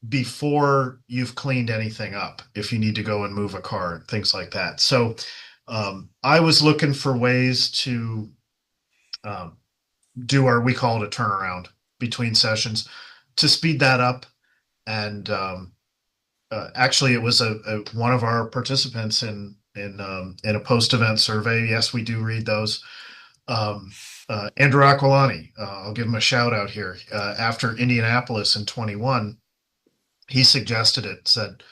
Speaker 2: before you've cleaned anything up, if you need to go and move a car, things like that. So I was looking for ways to we call it a turnaround between sessions, to speed that up. And actually, it was one of our participants in a post-event survey. Yes, we do read those. Andrew Aquilani, I'll give him a shout out here. After Indianapolis in 21, he suggested it, said,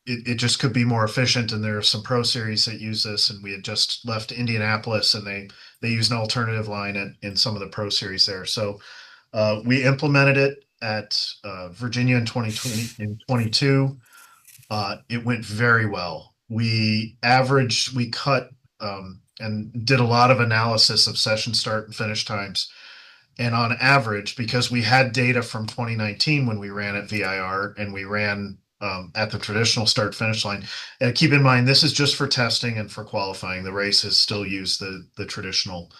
Speaker 2: it just could be more efficient, and there are some pro series that use this, and we had just left Indianapolis, and they use an alternative line in some of the pro series there. So we implemented it at Virginia in 2020 in 22. It went very well. We cut and did a lot of analysis of session start and finish times. And on average, because we had data from 2019 when we ran at VIR and we ran at the traditional start finish line. And keep in mind, this is just for testing and for qualifying. The races still use the traditional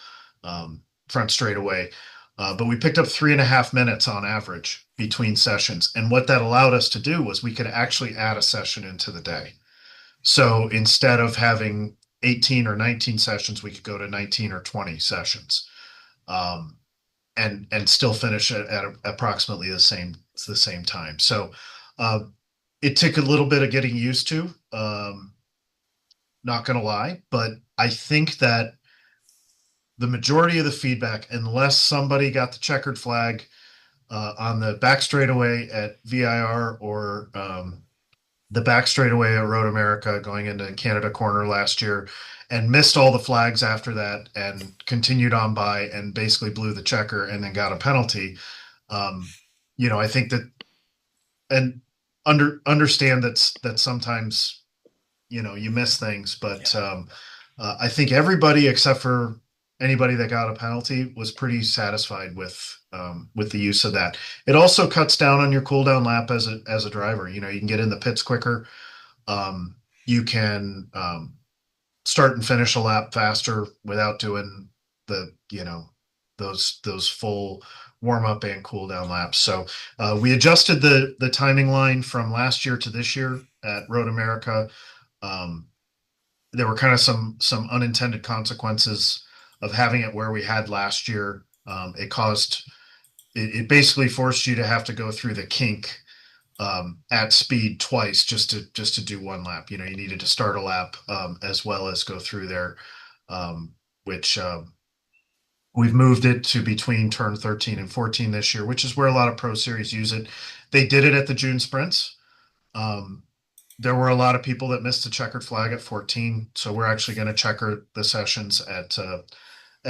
Speaker 2: front straightaway. But we picked up 3.5 minutes on average between sessions. And what that allowed us to do was we could actually add a session into the day. So instead of having 18 or 19 sessions, we could go to 19 or 20 sessions, um, and still finish at approximately the same time. So uh, it took a little bit of getting used to. Not going to lie, but I think that the majority of the feedback, unless somebody got the checkered flag on the back straightaway at VIR, or the back straightaway at Road America going into Canada Corner last year, and missed all the flags after that and continued on by and basically blew the checker and then got a penalty. Um, I think that, and understand that sometimes you miss things, but I think everybody except for anybody that got a penalty was pretty satisfied with the use of that. It also cuts down on your cool down lap as a driver. You can get in the pits quicker. You can start and finish a lap faster without doing the those full warm up and cool down laps. So we adjusted the timing line from last year to this year at Road America. Um, there were kind of some unintended consequences of having it where we had last year. It basically forced you to have to go through the kink at speed twice just to do one lap. You needed to start a lap as well as go through there, which we've moved it to between turn 13 and 14 this year, which is where a lot of Pro Series use it. They did it at the June sprints. There were a lot of people that missed the checkered flag at 14, so we're actually going to checker the sessions at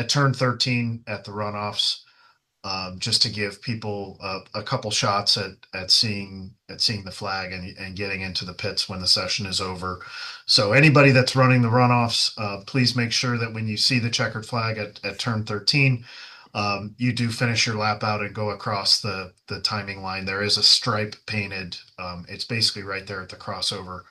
Speaker 2: turn 13 at the runoffs, just to give people a couple shots at seeing the flag and getting into the pits when the session is over. So anybody that's running the runoffs, please make sure that when you see the checkered flag at turn 13, you do finish your lap out and go across the timing line. There is a stripe painted. It's basically right there at the crossover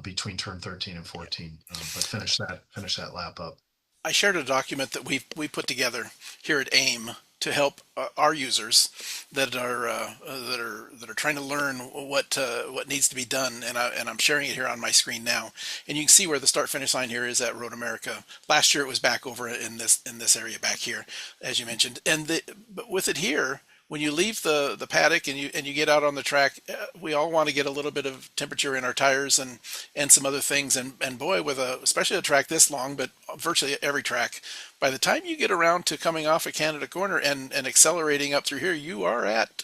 Speaker 2: between turn 13 and 14. But finish that lap up.
Speaker 1: I shared a document that we put together here at AiM to help our users that are trying to learn what needs to be done, and I'm sharing it here on my screen now. And you can see where the start finish line here is at Road America. Last year it was back over in this area back here, as you mentioned. But with it here, when you leave the paddock and you get out on the track, we all want to get a little bit of temperature in our tires and some other things. And boy, especially a track this long, but virtually every track, by the time you get around to coming off a Canada Corner and accelerating up through here, you are at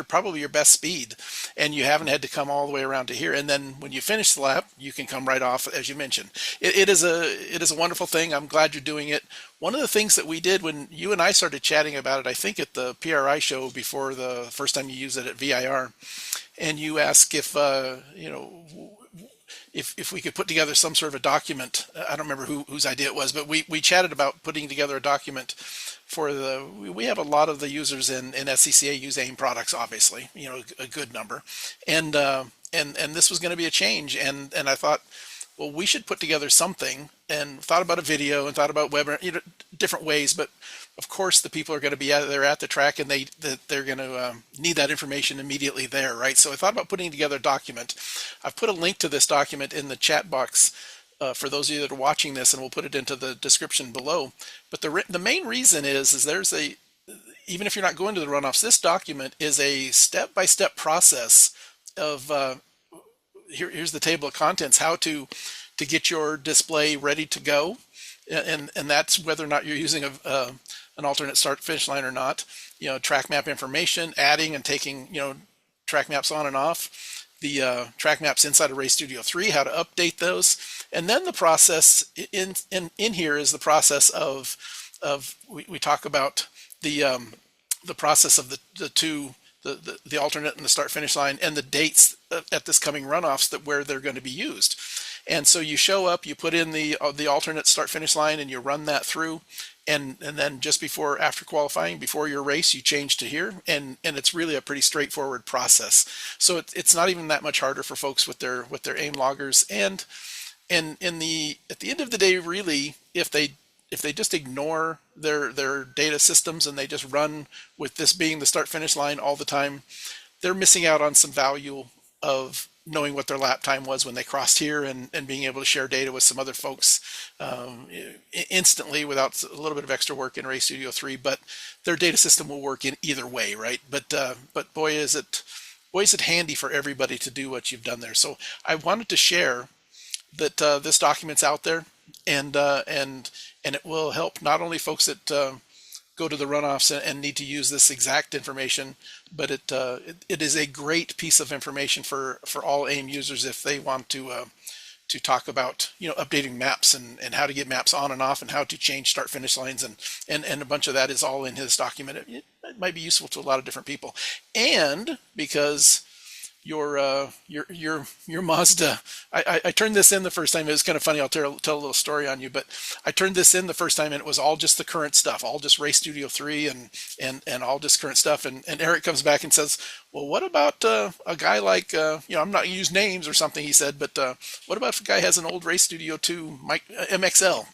Speaker 1: probably your best speed, and you haven't had to come all the way around to here. And then when you finish the lap, you can come right off, as you mentioned. It is a wonderful thing. I'm glad you're doing it. One of the things that we did when you and I started chatting about it, I think at the PRI show before the first time you used it at VIR, and you asked if if we could put together some sort of a document. I don't remember whose idea it was, but we chatted about putting together a document for we have a lot of the users in SCCA use AiM products, obviously, a good number. And this was going to be a change. And I thought, well, we should put together something, and thought about a video and thought about webinar, different ways. But of course, the people are going to be they're at the track, and they're going to need that information immediately there, right? So I thought about putting together a document. I've put a link to this document in the chat box for those of you that are watching this, and we'll put it into the description below. But the main reason is even if you're not going to the runoffs, this document is a step-by-step process of here's the table of contents, how to get your display ready to go, and that's whether or not you're using an alternate start finish line or not. Track map information, adding and taking track maps on and off, the track maps inside of Race Studio 3, how to update those, and then the process in here is the process of we talk about the process of the alternate and the start finish line and the dates at this coming runoffs where they're going to be used. And so you show up, you put in the alternate start finish line, and you run that through, and then just after qualifying, before your race, you change to here, and it's really a pretty straightforward process. So it's not even that much harder for folks with their AiM loggers, and at the end of the day, really, if they just ignore their data systems and they just run with this being the start finish line all the time, they're missing out on some value of knowing what their lap time was when they crossed here, and being able to share data with some other folks instantly without a little bit of extra work in Race Studio 3. But their data system will work in either way, right? But boy is it handy for everybody to do what you've done there. So I wanted to share that this document's out there, and it will help not only folks that go to the runoffs and need to use this exact information, but it is a great piece of information for all AIM users if they want to talk about updating maps and how to get maps on and off and how to change start finish lines, and a bunch of that is all in his document. It might be useful to a lot of different people, and because your Mazda. I turned this in the first time. It was kind of funny. I'll tell a little story on you, but I turned this in the first time and it was all just the current stuff, all just Race Studio 3 and all just current stuff. And Eric comes back and says, well, what about a guy like, I'm not going to use names or something, he said, but what about if a guy has an old Race Studio 2 MXL?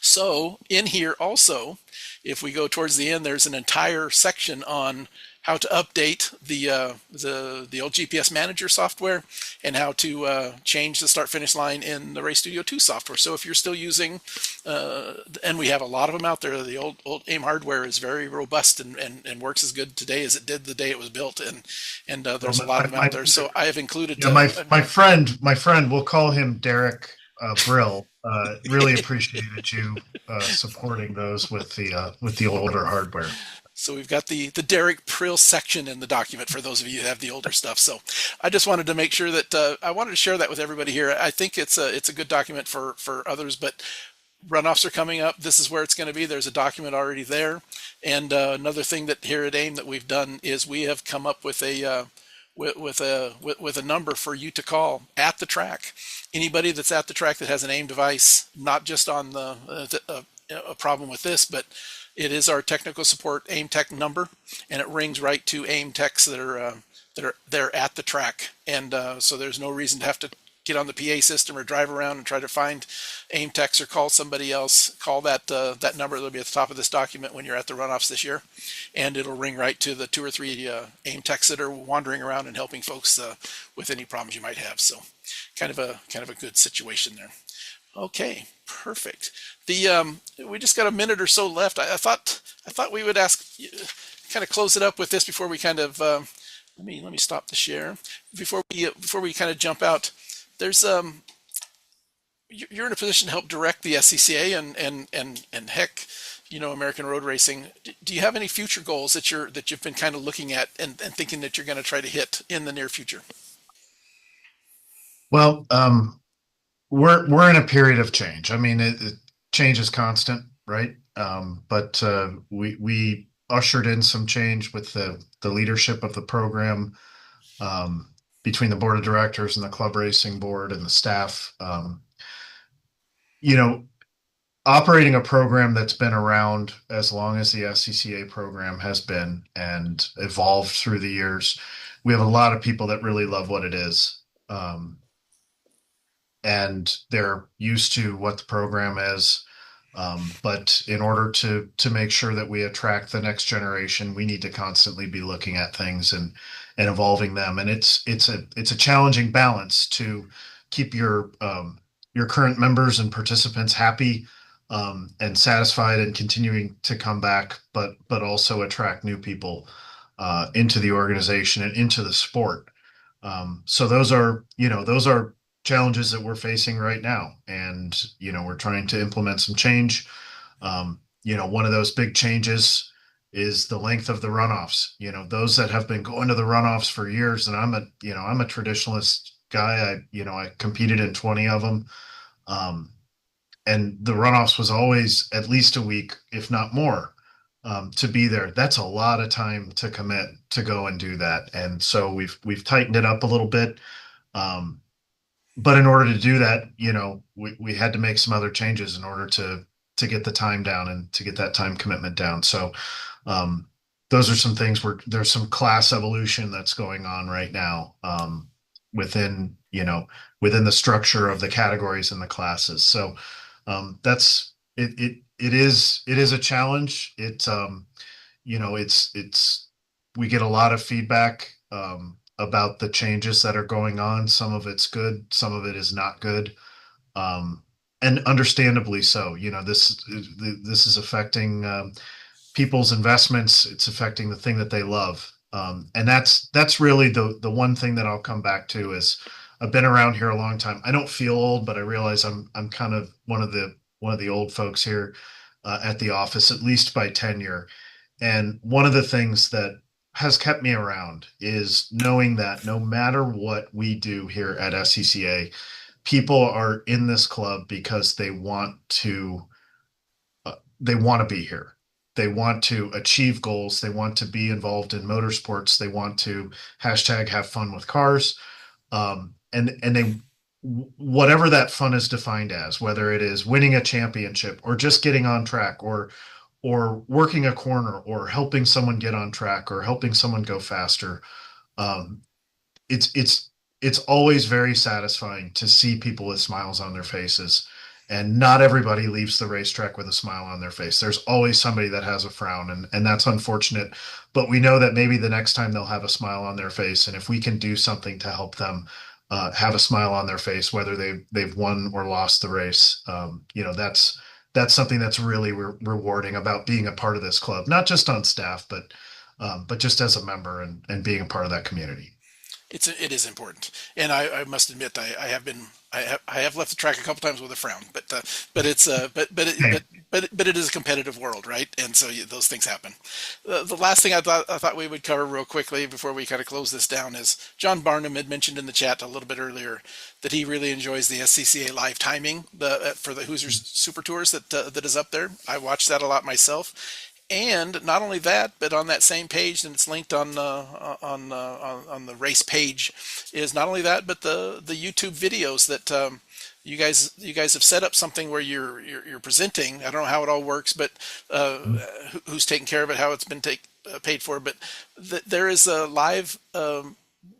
Speaker 1: So in here also, if we go towards the end, there's an entire section on how to update the old GPS Manager software and how to change the start finish line in the Race Studio 2 software. So if you're still using, and we have a lot of them out there, the old AIM hardware is very robust and works as good today as it did the day it was built, and there's a lot of them out there. So I have included.
Speaker 2: Yeah, my friend, we'll call him Derek Brill. Really appreciated you supporting those with the older hardware.
Speaker 1: So we've got the Derek Prill section in the document for those of you who have the older stuff. So I just wanted to make sure that I wanted to share that with everybody here. I think it's a good document for others, but runoffs are coming up. This is where it's going to be. There's a document already there. And another thing that here at AIM that we've done is we have come up with a number for you to call at the track. Anybody that's at the track that has an AIM device, not just on a problem with this, but it is our technical support AIM Tech number, and it rings right to AIM techs that are there at the track. And so there's no reason to have to get on the PA system or drive around and try to find AIM techs or call somebody else. Call that number that'll be at the top of this document when you're at the runoffs this year, and it'll ring right to the 2 or 3 AIM techs that are wandering around and helping folks with any problems you might have. So kind of a good situation there. Okay, perfect. We just got a minute or so left. I thought we would kind of close it up with this before we kind of let me stop the share before we kind of jump out. There's you're in a position to help direct the SCCA and heck, American Road Racing. Do you have any future goals that you've been kind of looking at and thinking that you're going to try to hit in the near future?
Speaker 2: Well, we're in a period of change. I mean, change is constant, right? But we ushered in some change with the leadership of the program, between the board of directors and the club racing board and the staff. Operating a program that's been around as long as the SCCA program has been and evolved through the years, we have a lot of people that really love what it is. And they're used to what the program is. But in order to make sure that we attract the next generation, we need to constantly be looking at things and evolving them. And it's a challenging balance to keep your current members and participants happy and satisfied and continuing to come back, but also attract new people into the organization and into the sport. So those are challenges that we're facing right now, and we're trying to implement some change. One of those big changes is the length of the runoffs. Those that have been going to the runoffs for years, and I'm a traditionalist guy. I competed in 20 of them, and the runoffs was always at least a week, if not more, to be there. That's a lot of time to commit to go and do that, and so we've tightened it up a little bit. But in order to do that, we had to make some other changes in order to get the time down and to get that time commitment down. So those are some things where there's some class evolution that's going on right now within the structure of the categories and the classes. So that's It is a challenge. It's we get a lot of feedback about the changes that are going on. Some of it's good, some of it is not good, um, and understandably so. This is affecting people's investments. It's affecting the thing that they love, and that's really the one thing that I'll come back to is I've been around here a long time. I don't feel old, but I realize I'm kind of one of the old folks here at the office, at least by tenure. And one of the things that has kept me around is knowing that no matter what we do here at SCCA, people are in this club because they want to be here. They want to achieve goals. They want to be involved in motorsports. They want to hashtag have fun with cars. And they whatever that fun is defined as, whether it is winning a championship or just getting on track or working a corner or helping someone get on track or helping someone go faster. Um, it's always very satisfying to see people with smiles on their faces. And not everybody leaves the racetrack with a smile on their face. There's always somebody that has a frown, and that's unfortunate. But we know that maybe the next time they'll have a smile on their face, and if we can do something to help them have a smile on their face, whether they've won or lost the race, that's something that's really rewarding about being a part of this club, not just on staff, but just as a member and being a part of that community.
Speaker 1: It is important, and I must admit I have left the track a couple times with a frown, but it's but it is a competitive world, right? And so those things happen. The last thing I thought we would cover real quickly before we kind of close this down is John Barnum had mentioned in the chat a little bit earlier that he really enjoys the SCCA live timing for the Hoosiers Super Tours that is up there. I watch that a lot myself. And not only that, but on that same page, and it's linked on the race page, is not only that, but the YouTube videos that you guys have set up something where you're presenting. I don't know how it all works, but who's taking care of it, how it's been paid for. But there is a live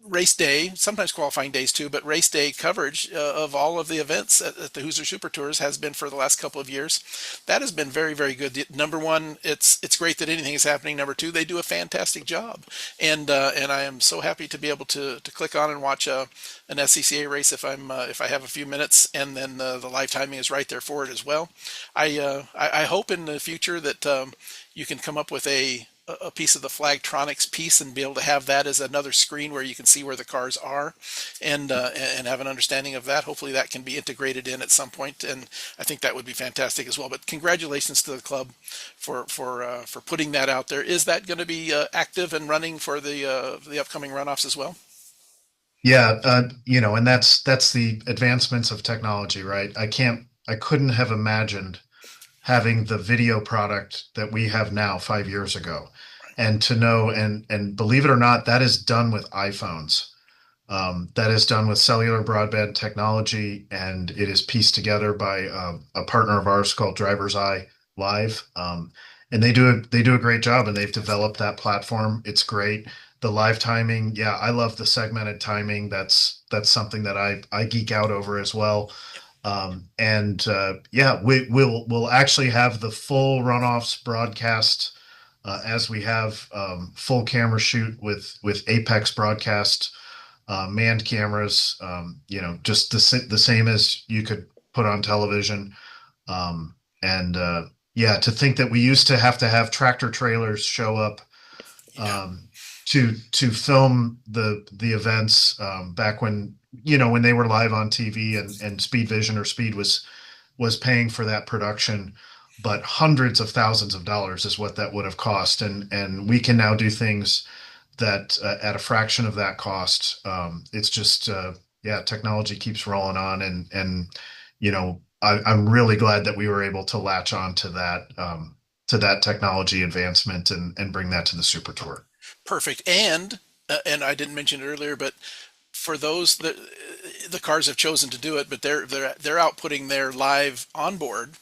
Speaker 1: race day, sometimes qualifying days too, but race day coverage of all of the events at the Hoosier Super Tours has been for the last couple of years. That has been very, very good. Number one, it's great that anything is happening. Number two, they do a fantastic job, and I am so happy to be able to click on and watch an SCCA race if I have a few minutes, and then the live timing is right there for it as well. I hope in the future that you can come up with a piece of the Flagtronics piece and be able to have that as another screen where you can see where the cars are and have an understanding of that. Hopefully that can be integrated in at some point, and I think that would be fantastic as well. But congratulations to the club for putting that out there. Is that going to be active and running for the upcoming runoffs as well?
Speaker 2: Yeah, and that's the advancements of technology, right? I couldn't have imagined having the video product that we have now 5 years ago. And to know, and believe it or not, that is done with iPhones. That is done with cellular broadband technology, and it is pieced together by a partner of ours called Driver's Eye Live. And they do a great job, and they've developed that platform. It's great. The live timing, yeah, I love the segmented timing. That's something that I geek out over as well. And yeah, we'll actually have the full runoffs broadcast as we have full camera shoot with Apex broadcast manned cameras. Just the same as you could put on television. And yeah, to think that we used to have tractor trailers show up
Speaker 1: Yeah.
Speaker 2: to film the events back when they were live on TV and Speed Vision or Speed was paying for that production, but hundreds of thousands of dollars is what that would have cost, and we can now do things that at a fraction of that cost. It's just yeah, technology keeps rolling on, and I'm really glad that we were able to latch on to that technology advancement and bring that to the Super Tour.
Speaker 1: Perfect. And I didn't mention it earlier, but for those that the cars have chosen to do it, but they're out putting their live onboard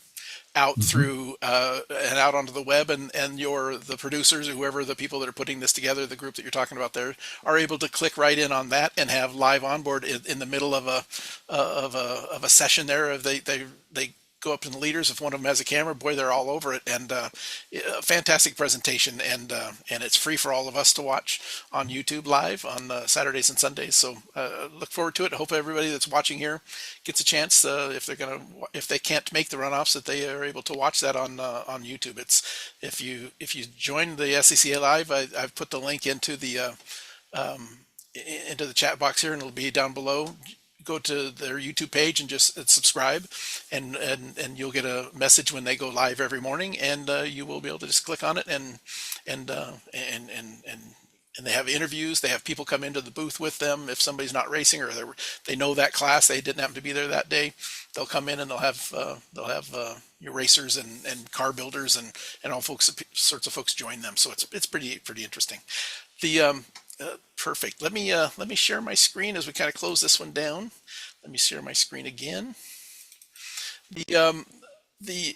Speaker 1: out
Speaker 2: Mhm.
Speaker 1: through and out onto the web, and the producers or whoever the people that are putting this together, the group that you're talking about there, are able to click right in on that and have live onboard in the middle of a session there. They go up to the leaders. If one of them has a camera, boy, they're all over it. And fantastic presentation, and it's free for all of us to watch on YouTube live on Saturdays and Sundays. So look forward to it. I hope everybody that's watching here gets a chance, if they can't make the runoffs, that they are able to watch that on YouTube. It's if you join the SCCA live, I've put the link into the chat box here, and it'll be down below. Go to their YouTube page and just subscribe, and you'll get a message when they go live every morning, and you will be able to just click on it, and they have interviews. They have people come into the booth with them if somebody's not racing, or they know that class, they didn't happen to be there that day. They'll come in and they'll have your racers and car builders and all sorts of folks join them. So it's pretty interesting. The perfect. Let me share my screen as we kind of close this one down. Let me share my screen again. The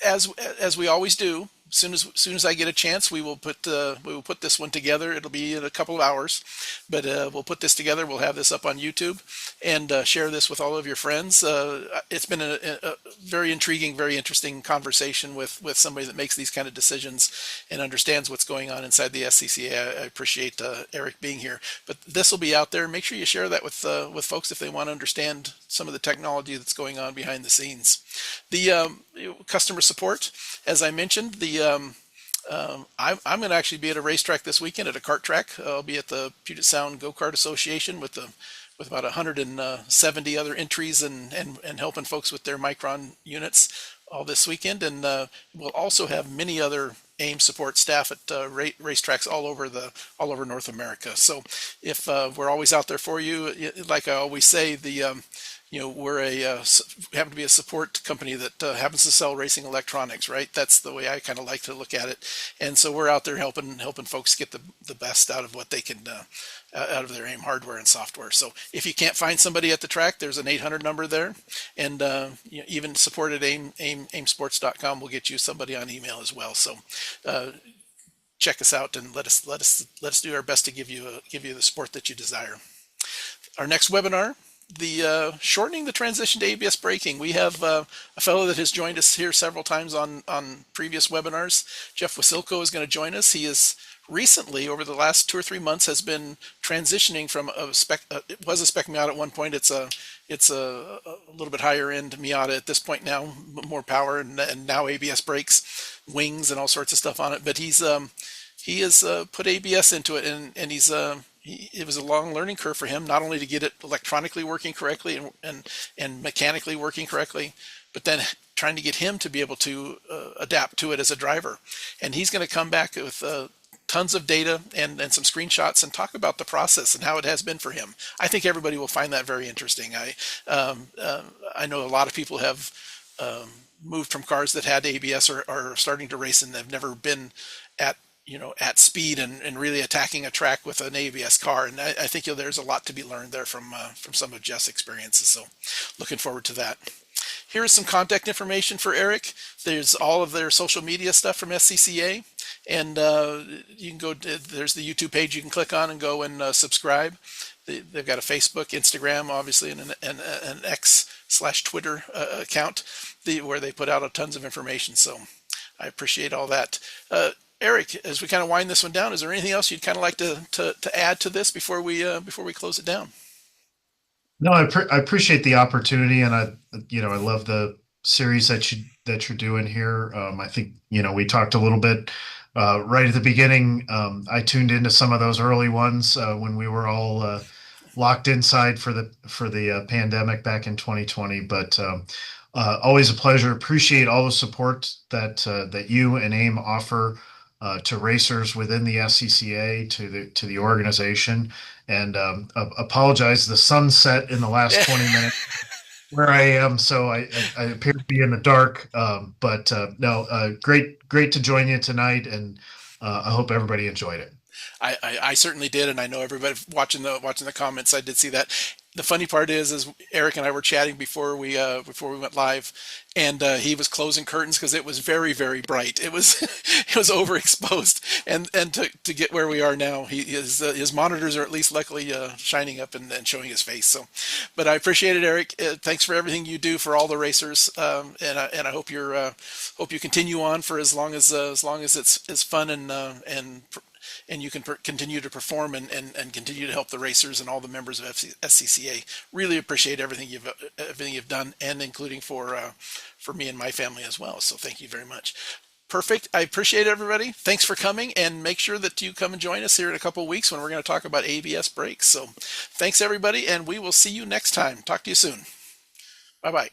Speaker 1: as we always do, soon as I get a chance, we will put this one together. It'll be in a couple of hours, but we'll put this together. We'll have this up on YouTube and share this with all of your friends. It's been a very intriguing, very interesting conversation with somebody that makes these kind of decisions and understands what's going on inside the SCCA. I appreciate Eric being here, but this will be out there. Make sure you share that with folks if they want to understand some of the technology that's going on behind the scenes. The customer support, as I mentioned, I'm going to actually be at a racetrack this weekend, at a kart track. I'll be at the Puget Sound Go-Kart Association with about 170 other entries and helping folks with their Micron units all this weekend. And we'll also have many other AiM support staff at racetracks all over North America. So if we're always out there for you, like I always say, we're happen to be a support company that happens to sell racing electronics, right? That's the way I kind of like to look at it. And so we're out there helping folks get the best out of what they can, out of their AiM hardware and software. So if you can't find somebody at the track, there's an 800 number there, and even support at aimsports.com will get you somebody on email as well. So check us out and let us do our best to give you the support that you desire. Our next webinar, the shortening the transition to ABS braking. We have a fellow that has joined us here several times on previous webinars. Jeff Wasilko is going to join us. He is recently, over the last 2 or 3 months, has been transitioning from it was a spec Miata at one point. It's a little bit higher end Miata at this point now, more power and now ABS brakes, wings and all sorts of stuff on it. But he has put ABS into it, and it was a long learning curve for him, not only to get it electronically working correctly and mechanically working correctly, but then trying to get him to be able to adapt to it as a driver. And he's going to come back with tons of data and some screenshots and talk about the process and how it has been for him. I think everybody will find that very interesting. I know a lot of people have moved from cars that had ABS or are starting to race, and they've never been at speed and really attacking a track with an ABS car. And I think there's a lot to be learned there from some of Jeff's experiences. So looking forward to that. Here is some contact information for Eric. There's all of their social media stuff from SCCA. And you can go, there's the YouTube page you can click on and go and subscribe. They've got a Facebook, Instagram, obviously, and an X/Twitter account where they put out tons of information. So I appreciate all that. Eric, as we kind of wind this one down, is there anything else you'd kind of like to add to this before we close it down?
Speaker 2: No, I appreciate the opportunity, and I love the series that you're doing here. I think we talked a little bit right at the beginning. I tuned into some of those early ones when we were all locked inside for the pandemic back in 2020. But always a pleasure. Appreciate all the support that you and AiM offer to racers within the SCCA, to the organization, and apologize the sunset in the last 20 minutes where I am, so I appear to be in the dark. But no, great to join you tonight, and I hope everybody enjoyed it.
Speaker 1: I certainly did, and I know everybody watching the comments, I did see that. the funny part is Eric and I were chatting before we went live, and he was closing curtains because it was very, very bright. It was it was overexposed, and to get where we are now, his monitors are at least luckily shining up and showing his face. So, but I appreciate it, Eric. Thanks for everything you do for all the racers, and I hope you continue on for as long as it's fun and you can continue to perform and continue to help the racers and all the members of SCCA. Really appreciate everything you've done, and including for me and my family as well. So thank you very much. Perfect. I appreciate it, everybody. Thanks for coming, and make sure that you come and join us here in a couple of weeks when we're going to talk about ABS brakes. So thanks, everybody, and we will see you next time. Talk to you soon. Bye-bye.